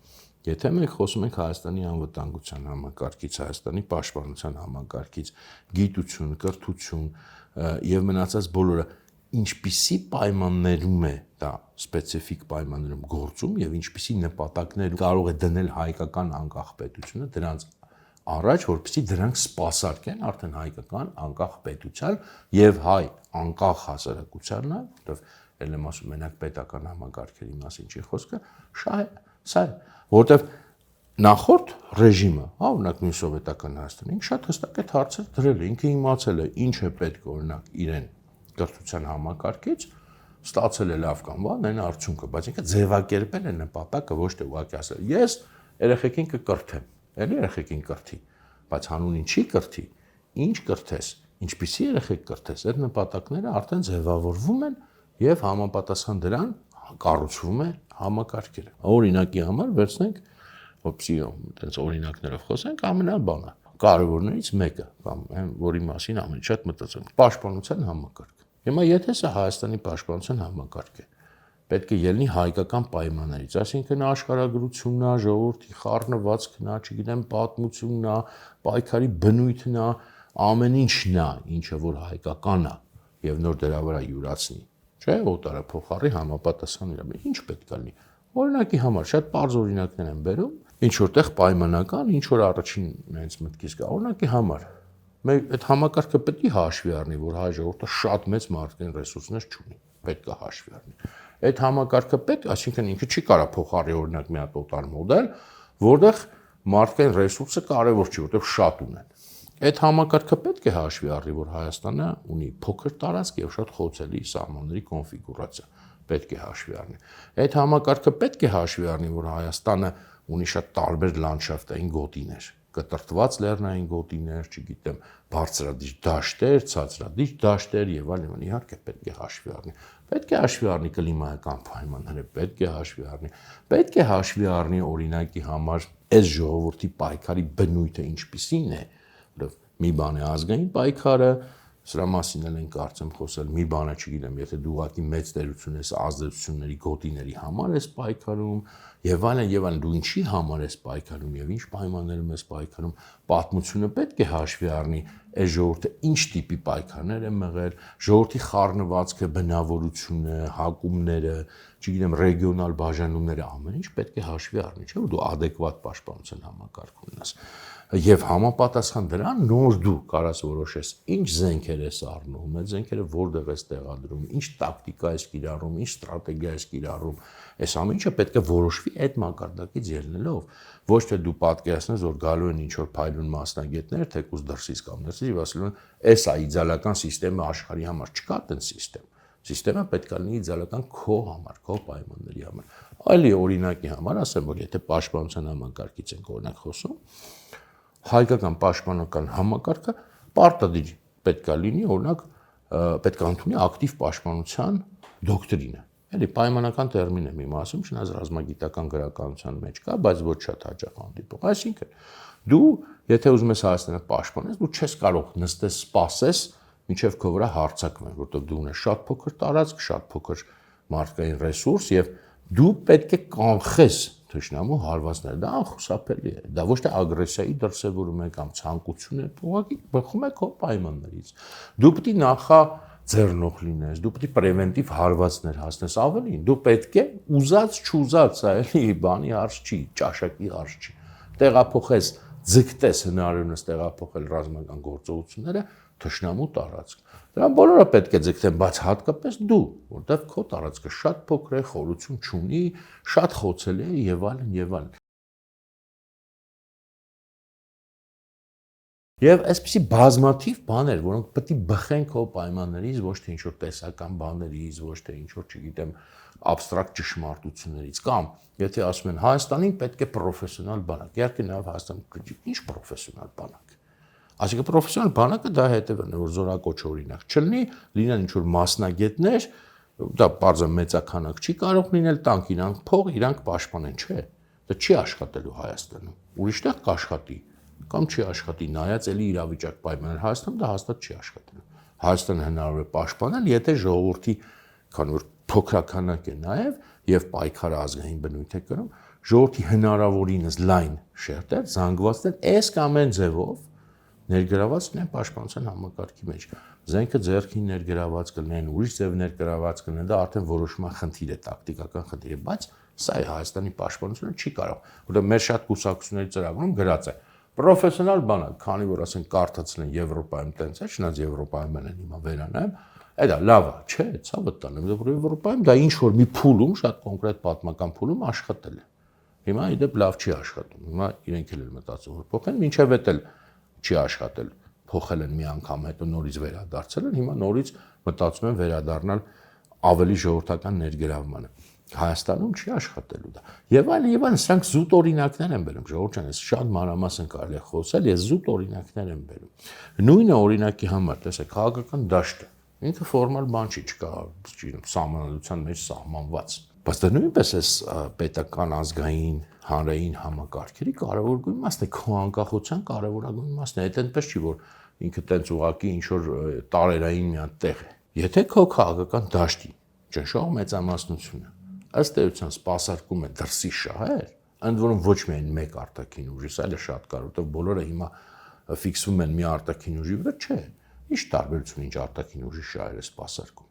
S1: Եթե մենք խոսում ենք Հայաստանի անվտանգության համակարգից, Հայաստանի պաշտպանության համակարգից, գիտություն, կրթություն եւ մնացած բոլորը, ինչպիսի պայմաններում է դա սպეციფიկ պայմաններում գործում եւ ինչպիսի նպատակներ կարող է դնել հայկական անկախ պետությունը, դրանց առաջ, որպեսզի դրանք սպասարկեն արդեն հայկական անկախ պետության եւ հայ անկախ հասարակությանն է, որովհետեւ ելնեմ ասում մենակ պետական համակարգերի մասին չի խոսքը, սա է, որովհետեւ նախորդ ռեժիմը, օրինակ նույն սովետական Հայաստանը, շատ հստակ այդ հարցը դրել է, ինքը իմացել է ինչ է պետք օրինակ իրեն կրթության համակարգից, ստացել է լավ կամ բան, այն արդյունքը, բայց ինքը ձևակերպել է նպատակը, ոչ թե ուղղակի ասել, ես երեխեքին կկրթեմ, էլի երեխեքին կրթի, բայց հանունին չի կրթի, ինչ կրթես, ինչպիսի երեխեք կրթես, այդ նպատակները արդեն ձևավորվում են եւ համապատասխան դրան կառուցվում է համակարգերը։ Օրինակի համար վերցնենք, որպեսզի այդպես օրինակներով խոսենք, ամենաբանը, կարևորներից մեկը, կամ որի մասին ամեն շատ մտածում, պաշտպանության համակարգ։ Հիմա եթե սա Հայաստանի պաշտպանության համակարգ է, պետք է ելնի հայկական պայմաններից, այսինքն աշխարհագրությունն է, ժողովրդի խառնվածքն է, չգիտեմ, պատմությունն է, պայքարի բնույթն է, ամեն ինչն է, ինչը որ հայկական է եւ նոր դրա վրա յուրացնի, չէ՞, օտարափոխարի համապատասխան իր։ Ինչ պետք է լինի։ Օրինակի համար շատ པարզ օրինակներ են բերում, ինչ որտեղ պայմանական, ինչ որ առաջին հենց մտքից գա։ Օրինակի համար Մենք այդ համակարգը պետք է հաշվի առնի, որ հայ ժողովուրդը շատ մեծ մարդկային ռեսուրսներ չունի, պետք է հաշվի առնի։ Այդ համակարգը պետք, այսինքն ինքը չի կարող փոխարի օրինակ մի հատ օտար մոդել, որտեղ մարդկային ռեսուրսը կարևոր չի, որտեղ շատ ունեն։ Այդ համակարգը պետք է հաշվի առնի, որ Հայաստանը ունի փոքր տարածք եւ շատ խոցելի սահմանների կոնֆիգուրացիա, պետք է հաշվի առնի։ Այդ համակարգը պետք է հաշվի առնի, որ Հայաստանը ունի շատ տարբեր լանդշաֆտային գոտիներ, կտրտված լեռնային գոտիներ, չգիտեմ, բարձրադիր դաշտեր, ցածրադիր դաշտեր եւ այլն, իհարկե պետք է հաշվի առնի։ Պետք է հաշվի առնի կլիմայական պայմանները, պետք է հաշվի առնի։ Պետք է հաշվի առնի օրինակի համար այս ժողովրդի պայքարի բնույթը ինչպիսին է, որովհետեւ մի բան է ազգային պայքարը, սրա մասին էլ են կարծեմ խոսել, մի բանը չգիտեմ, եթե դու ուղղակի մեծ տերություն ես ազդեցությունների գոտիների համար ես պայքարում, եւ այլն, դու ինչի համար ես պայքարում եւ ինչ պայմաններում ես պայքարում, պատմությունը պետք է հաշվի առնի, այս ժողովուրդը ինչ տիպի պայքարներ է մղել, ժողովրդի խառնվածքը, բնավորությունը, հակումները, չգիտեմ, ռեգիոնալ բաժանումները, ամեն ինչ պետք է հաշվի առնի, չէ՞ որ դու adekvat պաշտպանության համակարգ ունես։ Եվ համապատասխան դրան նոր դու կարաս որոշես ինչ զենքեր ես առնում, այդ զենքերը որտեղ ես տեղադրում, ինչ տակտիկա ես կիրառում, ինչ ստրատեգիա ես կիրառում, այս ամեն ինչը պետք է որոշվի այդ մակարդակից ելնելով, ոչ թե դու պատկերացնես, որ գալու են ինչ-որ փայլուն մասնագետներ, թեկուզ դրսից կամ ներսից եւ ասում են, «Էս է իդեալական համակարգը աշխարհի համար», չկա այդպես համակարգ։ Համակարգը պետք է լինի իդեալական քո համար, քո պայմանների համար։ Այլի օրինակի համար ասեմ, որ եթե պաշտպանության համակարգից ենք օրինակ խոսում, հայկական պաշտպանական համակարգը պարտադիր պետք է լինի, օրինակ պետք է ընդունի ակտիվ պաշտպանության դոկտրինը։ Էլի պայմանական տերմին եմ իմ ասում, չնայած ռազմագիտական գրականության մեջ կա, բայց ոչ շատ հաճախ հանդիպող։ Այսինքն դու, եթե ուզում ես Հայաստանը պաշտպանես, դու չես կարող նստես, սպասես, մինչև քո վրա հարձակվեն, որովհետև դու ունես շատ փոքր տարածք, շատ փոքր մարդկային ռեսուրս եւ դու պետք է կանխես թշնամու հարվածները, դա անխուսափելի է, դա ոչ թե ագրեսիայի դրսևորում է կամ ցանկություն է, ուղղակի բխում է քո պայմաններից։ Դու պետք է նախաձեռնող լինես, դու պետք է պրևենտիվ հարվածներ հասնես, ավելին, դու պետք է ուզած չուզած, սա էլի բանի հարց չի, ճաշակի հարց չի, տեղափոխես, ձգտես հնարավորինս տեղափոխել ռազմական գործողությունները թշնամու տարածք։ Դրանք բոլորը պետք է ձգտեն, բայց հատկապես դու, որտեղ քո տարածքը շատ փոքր է, խորություն չունի, շատ խոցելի է եւ այլն եւ այլն։ Եվ այսպիսի բազմաթիվ բաներ, որոնք պետք է բխեն քո պայմաններից, ոչ թե ինչ-որ տեսական բաներից, ոչ թե ինչ-որ, չգիտեմ, абստրակտ ճշմարտություններից, կամ եթե ասում են Հայաստանին պետք է պրոֆեսիոնալ բանակ, իհարկե նաեւ Հայաստանում ինչ պրոֆեսիոնալ բանակ։ Այսինքն պրոֆեսիոնալ բանակը դա հետևն է, որ զորակոչ օրինակ չլինի, լինեն ինչ-որ մասնագետներ, դա բարձր մեծականակ չի կարող լինել, տանք իրանք փող, իրանք պաշտպանեն, չէ։ Դա չի աշխատելու Հայաստանում։ Ուրիշտեղ կաշխատի կամ չի աշխատի, նայած էլի իրավիճակ պայմաններ Հայաստանում դա հաստատ չի աշխատելու։ Հայաստանը հնարավոր է պաշտպանել, եթե ժողովրդի, քանի որ փոքրականակ է նաև եւ պայքարը ազգային բնույթ է կրում, ժողովրդի հնարավորինս լայն շերտեր, զանգվածներ, այս կամ այն ձևով ներգրաված լինեն պաշտպանության համակարգի մեջ։ Զենքը ձեռքին ներգրաված կլինեն, ուրիշ ձև ներգրաված կլինեն, դա արդեն որոշման խնդիր է, տակտիկական խնդիր է, բայց սա է Հայաստանի պաշտպանությունը չի կարող, որովհետև մեր շատ կուսակցությունների ծրագրում գրած է Պրոֆեսիոնալ բան է, քանի որ ասեն կարդացել են Եվրոպայում տենց է, չնայած Եվրոպայում են հիմա վերանայում, դա լավ է, չէ, ցավը տանեմ, որ Եվրոպայում դա ինչ որ մի փուլում, շատ կոնկրետ պատմական փուլում աշխատել է։ Հիմա իդեպ լավ չի աշխատում։ Հիմա իրենք էլ են մտածում, որ փոխեն, մինչև էլ չի աշխատել։ Փոխել են մի անգամ, հետո նորից վերադարձել են, հիմա նորից մտածում են վերադառնալ ավելի ժողովրդական ներգրավմանը։ Հայաստանում չի աշխատելու դա։ Եվ այլն, սրանք զուտ օրինակներ են բերում, ժողովուրդ ջան, ես շատ մանրամասն կարելի է խոսել, ես զուտ օրինակներ եմ բերում։ Նույնը օրինակի համար, տեսեք, քաղաքական դաշտը ինքը ֆորմալ բան չի, չկա սահմանադրության մեջ սահմանված։ Բայց դա նույնպես է պետական ազգային հանրային համակարգերի կարևորագույն մասն է, քո անկախության կարևորագույն մասն է։ Այդ այնպես չի, որ ինքը տենց ուղակի ինչ որ տարերային մի հատ տեղ է։ Եթե քո քաղաքական դաշտի ճնշող մեծամասնությունը ըստ էության սպասարկում է դրսի շահեր, ընդ որում ոչ միայն մեկ արտաքին ուժի, սա էլ է շատ կարևոր, որտեղ բոլորը հիմա ֆիքսվում են մի արտաքին ուժի վրա, չէ։ Ինչ տարբերություն ինչ արտաքին ուժի շահերը սպասարկում։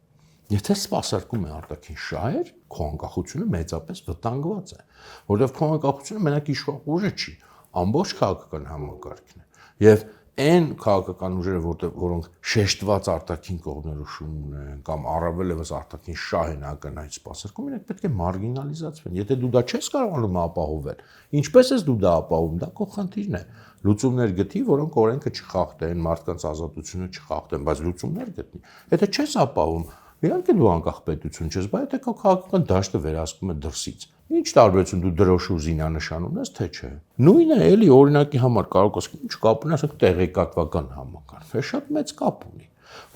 S1: Եթե սպասարկում է արտաքին շահեր, քո անկախությունը մեծապես վտանգված է, որովհետև քո անկախությունը մենակ իշխող ուժը չի, ամբողջ քաղաքական համակարգն է։ Եվ այն քաղաքական ուժերը, որոնք շեշտված արտաքին կողմնորոշում ունեն կամ առավել եւս արտաքին շահ են ակնհայտ սպասարկում, իրենք պետք է մարգինալիզացվեն։ Եթե դու դա չես կարողանում ապահովել, ինչպես ես դու դա ապահովում, դա քո խնդիրն է։ Լուծումներ գտի, որոնք օրենքը չխախտեն, մարդկանց ազատությունը չխախտեն, բայց լուծումներ գտնի։ Եթե չես ապահովում, իհարկե դու անկախ պետություն չես, բայց եթե քո քաղաքական դաշտը վերահսկում է դրսից, ինչ տարբերություն դու դրոշ ու զինանշան ունես, թե չէ։ Նույնը էլի օրինակի համար կարող ես ինչ կապ ունի, ասենք տեղեկատվական համակարգ, դա շատ մեծ կապ ունի,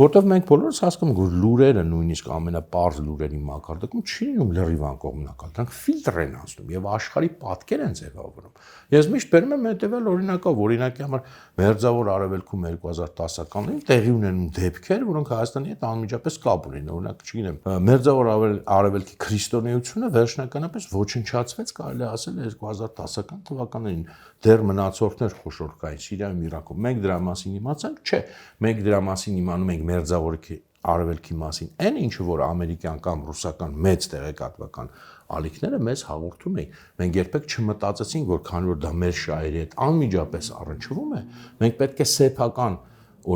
S1: որտեղ մենք բոլորս հասկանում ենք, որ լուրերը նույնիսկ ամենապարզ լուրերի մակարդակում չի լինում լրիվ անկողմնակալ, դրանք ֆիլտր են անցնում եւ աշխարհի պատկեր են ձևավորում։ Ես միշտ բերում եմ հետեւյալ օրինակով, օրինակի համար Մերձավոր Արևելքում 2010-ականներին տեղի ունենում դեպքեր, որոնք Հայաստանի հետ անմիջապես կապ ունեն, օրինակ, չգիտեմ, Մերձավոր Արևելքի քրիստոնեությունը վերջնականապես ոչնչացվեց, կարելի է ասել 2010-ական թվականներին, դեռ մնացորդներ խոշոր կային Սիրիայում, Իրաքում։ Մենք դրա մասին իմացանք, չէ, մենք դրա մասին իմանում ենք Մերձավոր Արևելքի մասին, այն ինչը որ ամերիկյան կամ ռուսական մեծ տեղեկատվական ալիքները մեզ հաղորդում էին, մենք երբեք չմտածեցինք, որ քանի որ դա մեր շահերի հետ անմիջապես առնչվում է, մենք պետք է սեփական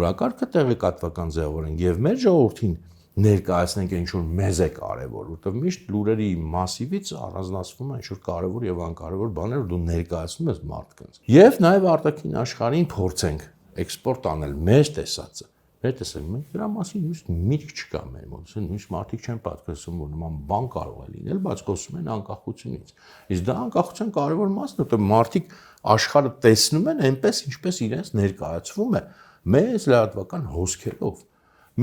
S1: օրակարգը տեղեկատվական ձևավորենք եւ մեր ժողովրդին ներկայացնենք ինչ որ մեզ է կարևոր, որովհետեւ միշտ լուրերի մասիվից առանձնացվում է ինչ որ կարևոր եւ անկարևոր բաներ, որ դու ներկայացնում ես մարդկանց։ Եվ նաեւ արտաքին աշխարհին փորձենք էքսպորտ անել մեր տեսածը։ Մեր տեսակ մենք դրա մասին միշտ միտք չկա մեր մոտ, միշտ մարդիկ չեն պատկերացնում, որ նման բան կարող է լինել, բայց խոսում են անկախությունից։ Իսկ դա անկախության կարևոր մասն է, որտեղ մարդիկ աշխարհը տեսնում են այնպես, ինչպես իրենց ներկայացվում է, մեծ լրատվական հոսքերով։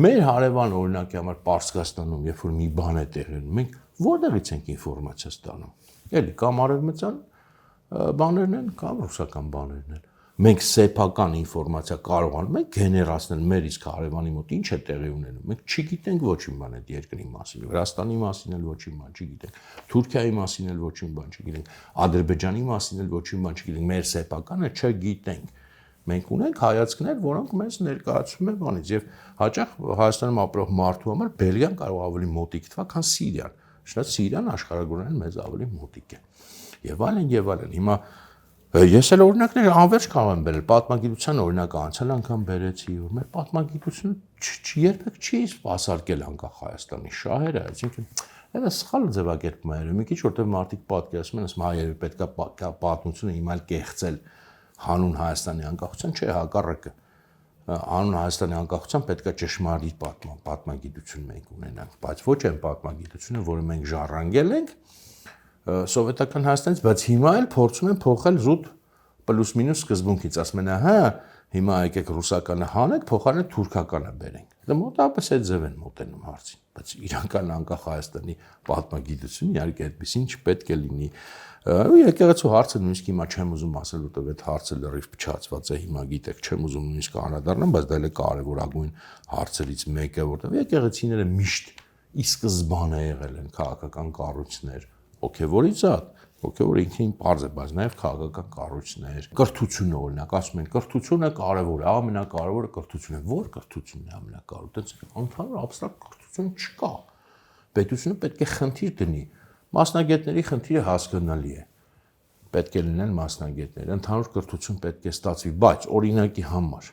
S1: Մեր հարևան օրինակի համար Պարսկաստանում, երբ որ մի բան է տեղի ունենում, մենք որտեղից ենք ինֆորմացիա ստանում։ Էլի կամ արևմտյան բաներն են, կամ ռուսական բաներն են։ Մենք սեփական ինֆորմացիա կարողանում ենք գեներացնել մեր իսկ հարևանի մոտ ինչ է տեղի ունենում։ Մենք չգիտենք ոչինչ բան այդ երկրի մասին, Վրաստանի մասին էլ ոչինչ բան չգիտենք, Թուրքիայի մասին էլ ոչինչ բան չգիտենք, Ադրբեջանի մասին էլ ոչինչ բան չգիտենք, մեր սեփականը չգիտենք։ Մենք ունենք հայացքներ, որոնք մեզ ներկայացում են բանից եւ հաճախ Հայաստանում ապրող մարդու համար Բելգիան կարող ավելի մոտիկ թվա, քան Սիրիան։ Շնորհիվ Սիրիան աշխարհագրորեն մեզ ավելի մոտիկ է։ Եվ այլն եւ այլն։ Հիմա ես էլ օրինակներ անverջ կարող եմ բերել, պատմագիտության օրինակը անցյալ անգամ բերեցի, որ մեր պատմագիտությունը երբեք չի սպասարկել անկախ Հայաստանի շահերը, այսինքն դա սխալ ձևակերպում է, մի քիչ որտեղ մարդիկ պատկերացնում են, ասում հայերը պետքա պատմությունը հիմա կեղծել հանուն Հայաստանի անկախության, չէ, հակառակը։ Հանուն Հայաստանի անկախության պետքա ճշմարիտ պատմագիտություն մենք ունենանք, բայց ոչ այն պատմագիտությունը, որը մենք ժառանգել ենք սովետական Հայաստանից, բայց հիմա էլ փորձում են փոխել զուտ պլյուս մինուս սկզբունքից, ասում են, հա, հիմա եկեք ռուսականը հանեք, փոխարեն թուրքականը բերենք։ Դա մոտավորապես այդ ձև են մոտենում հարցին, բայց իրական անկախ Հայաստանի պատմագիտությունը իհարկե այդպեսին չպետք է լինի։ Եկեղեցու հարցը նույնիսկ հիմա չեմ ուզում ասել, որտեղ այդ հարցը լրիվ փչացված է, հիմա գիտեք, չեմ ուզում նույնիսկ անդրադառնամ, բայց դա էլ է կարևորագույն հարցերից մեկը, որտեղ եկեղեցիները միշտ ի սկզբանե եղել են քաղաքական կառույցներ, հոգևորի զատ, հոգևորը ինքնին պարզ է, բայց նաև քաղաքական կառույցներ, կրթությունը օրինակ, ասում են, կրթությունը կարևոր է, ամենակարևորը կրթությունն է, որ կրթությունն է ամենակարևորը, այդպես ընդհանուր абստրակտ կրթություն չկա։ Պետությունը պետք է խնդիր դնի, մասնագետների խնդիրը հասկանալի է։ պետք է լինեն մասնագետներ, ընդհանուր կրթություն պետք է ստացվի, բայց օրինակի համար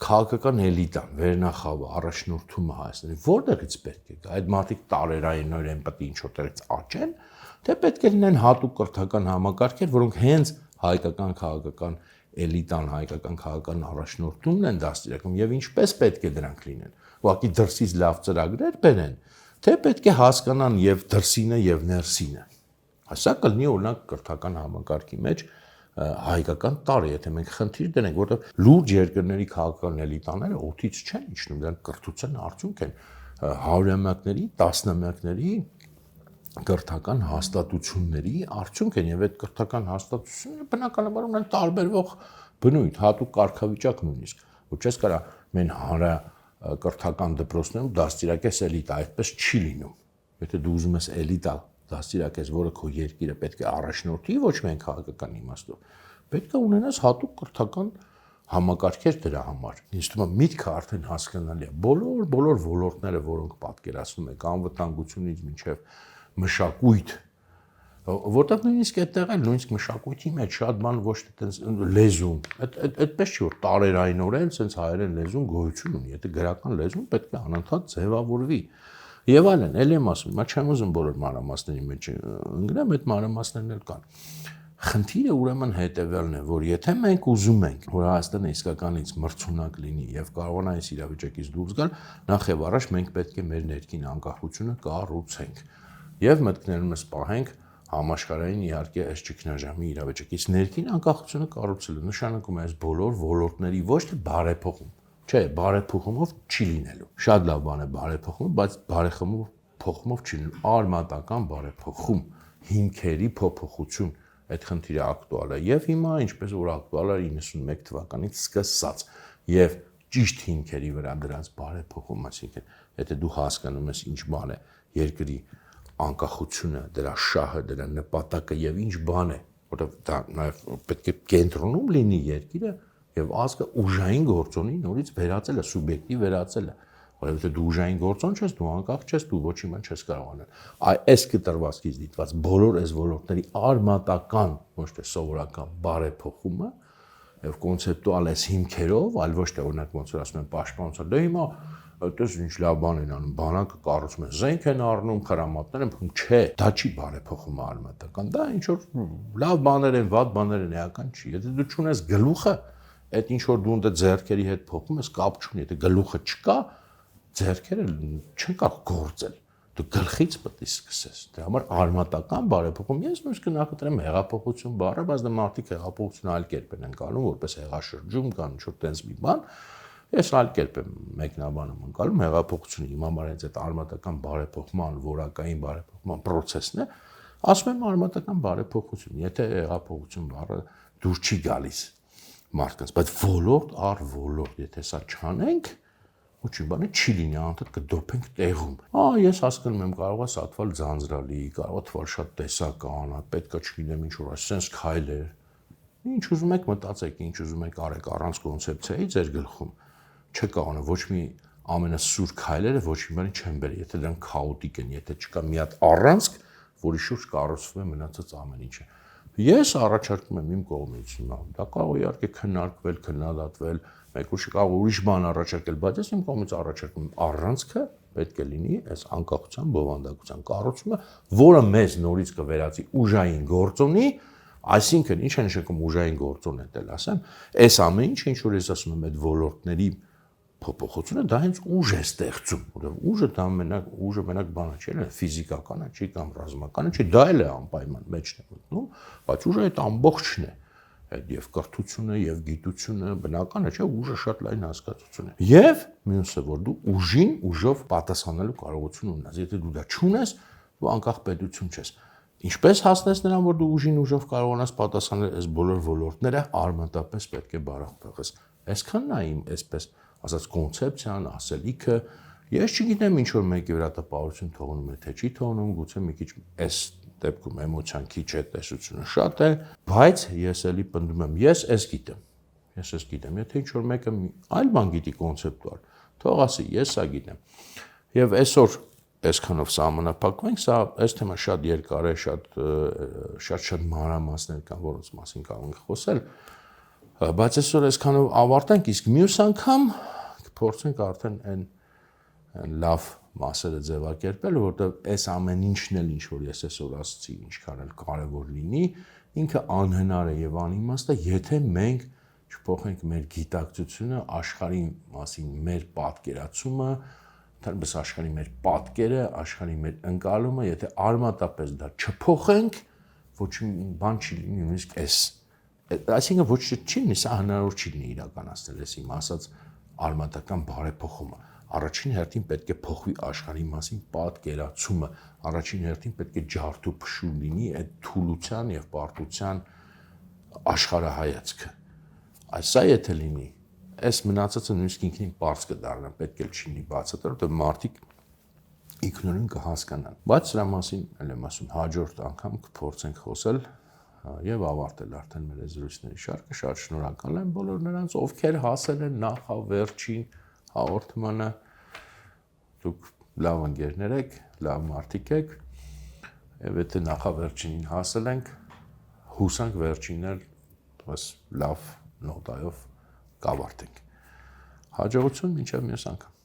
S1: քաղաքական էլիտան, վերնախավը, առաջնորդումը Հայաստանի որտեղից պետք է գա, այդ մարդիկ տարերայինորեն պետք է ինչ-որտեղից աճեն, թե պետք է լինեն հատուկ կրթական համակարգեր, որոնք հենց հայկական քաղաքական էլիտան, հայկական քաղաքական առաջնորդումն են դաստիարակում եւ ինչպես պետք է դրանք լինեն։ Ուղղակի դրսից լավ ծրագրեր բերեն, թե պետք է հասկանան եւ դրսինը եւ ներսինը։ Սա կլինի օրինակ կրթական համակարգի մեջ հայկական տարը, եթե մենք խնդիր դնենք, որովհետեւ լուրջ երկրների քաղաքական էլիտաները օդից չեն իջնում, դրանք կրթության արդյունք են, հարյուրամյակների, տասնամյակների կրթական հաստատությունների արդյունք են եւ այդ կրթական հաստատությունները բնականաբար ունեն տարբերվող բնույթ, հատուկ կարգավիճակ նույնիսկ, որ չես կարա մեն հանրա կրթական դպրոցներում դաստիարակես էլիտա, այդպես չի լինում։ Եթե դու ուզում ես էլիտա դաստիարակես, որը քո երկիրը պետք է առաջնորդի, ոչ միայն քաղաքական իմաստով, պետք է ունենաս հատուկ կրթական համակարգեր դրա համար։ Ինձ թվում է միտքը արդեն հասկանալի է։ Բոլոր ոլորտները, որոնք պատկերացնում եք, անվտանգությունից մինչև մշակույթ, որտեղ նույնիսկ այդտեղ էլ նույնիսկ մշակույթի մեջ շատ բան ոչ թե տենց լեզուն, այդպես չի որ տարերայինորեն sense հայերեն լեզուն գոյություն ունի, եթե գրական լեզուն պետք է անընդհատ ձևավորվի։ Եվ այլն, ելի եմ ասում, մա չեմ ուզում բոլոր մանրամասների մեջ ընկնեմ, այդ մանրամասներն էլ կան։ Խնդիրը ուրեմն հետևյալն է, որ եթե մենք ուզում ենք, որ Հայաստանը իսկականից մրցունակ լինի եւ կարողանա այս իրավիճակից դուրս գալ, նախ եւ առաջ մենք պետք է մեր ներքին անկախությունը կառուցենք եւ մտքներում ես պահենք համաշխարհային իհարկե այս ճգնաժամի իրավիճակից ներքին անկախությունը կառուցելը նշանակում է այս բոլոր ոլորտների ոչ թե բարեփոխում, չէ, բարեփոխումով չի լինելու։ Շատ լավ բան է բարեփոխումը, բայց բարեփոխումով չի լինելու, արմատական բարեփոխում, հիմքերի փոփոխություն, այդ խնդիրը ակտուալ է եւ հիմա ինչպես որ ակտուալ է 91 թվականից սկսած եւ ճիշտ հիմքերի վրա դրանց բարեփոխում, այսինքն եթե դու հասկանում ես ինչ բան է երկրի անկախությունը, դրա շահը, դրա նպատակը եւ ինչ բան է, որովհետեւ դա նաեւ պետք է կենտրոնում լինի երկիրը եւ ազգը ուժային գործոնի նորից վերածելը, սուբյեկտի վերածելը, որովհետեւ դու ուժային գործոն չես, դու անկախ չես, դու ոչ մի բան չես կարող անել։ Այս կտրվածքից դիտված բոլոր այս ոլորտների արմատական, ոչ թե սովորական բարեփոխումը եւ կոնցեպտուալ այս հիմքերով, այլ ոչ թե օրինակ ոնց որ ասում են պաշտպանության, դե հիմա այդպես ինչ լավ բան են անում, բանակը կառուցում են, զենք են առնում, խրամատներ են փոխում, չէ, դա չի բարեփոխումը արմատական, դա ինչ որ լավ բաներ են, վատ բաներ են, էական չի։ Եթե դու չունես գլուխը, այդ ինչ որ դու ընդ ձեռքերի հետ փոխում ես, կապ չունի, եթե գլուխը չկա, ձեռքերը չեն կարող գործել։ Դու գլխից պետք է սկսես։ Դրա համար արմատական բարեփոխում, ես նույնիսկ կնախընտրեմ հեղափոխություն բառը, բայց դա մարդիկ հեղափոխություն այլ կերպ են անցալում, որպես հեղաշրջում կամ ինչ որ տենց մի բան։ Ես այլ կերպ եմ մեկնաբանում անցալում հեղափոխությունը իմ համար հենց այդ արմատական բարեփոխման, որակային բարեփոխման process-ն է, ասում եմ արմատական բարեփոխություն, եթե հեղափոխություն բառը դուր չի գալիս մարդկանց, բայց ոլորտ առ ոլորտ, եթե սա չանենք, ոչ մի բան չի լինի, անընդհատ կդոփենք տեղում։ Ես հասկանում եմ, կարող է սատվալ ձանձրալի, կարող է թվալ շատ տեսական, պետքա չգիտեմ ինչ որ sense քայլեր։ Ինչ ուզում եք մտածեք, ինչ ուզում եք արեք առանց կոնցեպցիայի ձեր գլխում։ Չկա ոչ մի ամենասուր քայլերը ոչ մի բանի չեն բերի, եթե դրանք քաոտիկ են, եթե չկա մի հատ առանցք, որի շուրջ կառուցվում է մնացած ամեն ինչը։ Ես առաջարկում եմ իմ կողմից, դա կարող է իհարկե քննարկվել, քննադատվել, մեկ ուշ կարող ուրիշ բան առաջարկել, բայց ես իմ կողմից առաջարկում եմ առանցքը պետք է լինի այս անկախության բովանդակության կառուցումը, որը մեզ նորից կվերածի ուժային գործոնի, այսինքն ինչ է նշանակում ուժային գործոն էլ ասեմ, այս ամեն ինչը ինչ որ ես ասում եմ այդ ոլորտների փոփոխությունը դա հենց ուժ է ստեղծում, որովհետև ուժը դա մենակ բանը չէ, ֆիզիկականը չի կամ ռազմականը չի, դա էլ է անպայման մեջն է մտնում, բայց ուժը այդ ամբողջն է, այդ եւ կրթությունը եւ գիտությունը բնական է, չէ, ուժը շատ լայն հասկացություն է։ Եվ մյուսը որ դու ուժին ուժով պատասխանելու կարողություն ունես, եթե դու դա չունես, դու անկախ պետություն չես։ Ինչպես հասնես նրան, որ դու ուժին ուժով կարողանաս պատասխանել այս բոլոր ոլորտները, արմատապես պետք է բարախտեղես։ Այսքանն է իմ այսպես ասած կոնցեպցիան, ասելիքը, ես չգիտեմ ինչ որ մեկի վրա տպավորություն թողնում է, թե չի թողնում, գուցե մի քիչ այս դեպքում էմոցիան քիչ է, տեսությունը շատ է, բայց ես էլի պնդում եմ, ես գիտեմ, եթե ինչ որ մեկը այլ բան գիտի կոնցեպտուալ, թող ասի, ես սա գիտեմ։ Եվ այսօր այսքանով սահմանափակվենք, սա այս թեման շատ երկար է, շատ մանրամասներ կան, որոնց մասին կարող ենք խոսել, բայց այսօր այսքանով ավարտենք, իսկ մյուս անգամ կփորձենք արդեն այն լավ մասերը ձևակերպել, որովհետև այս ամեն ինչն էլ ինչ որ ես այսօր ասացի, ինչքան էլ կարևոր լինի, ինքը անհնար է եւ անիմաստ է, եթե մենք չփոխենք մեր գիտակցությունը, աշխարհի մասին մեր պատկերացումը, ընդհանրապես աշխարհի մեր պատկերը, աշխարհի մեր ընկալումը, եթե արմատապես դա չփոխենք, ոչ մի բան չի լինի, նույնիսկ այսինքն ոչ չի լինի, սա հնարավոր չի լինի իրականացնել, ես իմ ասած արմատական բարեփոխումը։ Առաջին հերթին պետք է փոխվի աշխարհի մասին պատկերացումը, առաջին հերթին պետք է ջարդու փշուր լինի այդ թուլության եւ պարտության աշխարհայացքը։ Այսա եթե լինի, այս մնացածը նույնիսկ ինքնին པարզ կդառնա, պետք է չլինի բացատրել, որտեղ մարդիկ ինքնուրույն կհասկանան։ Բայց սրա մասին ել եմ ասում, հաջորդ անգամ կփորձենք խոսել եւ ավարտել արդեն մեր զրույցների շարքը։ Շատ շնորհակալ եմ բոլոր նրանց, ովքեր հասել են նախավերջին հաղորդմանը, դուք լավ ընկերներ եք, լավ մարդիկ եք, եւ եթե նախավերջին հասել ենք, հուսանք վերջինն էլ լավ նոտայով կավարտենք։ Հաջողություն մինչև մյուս անգամ։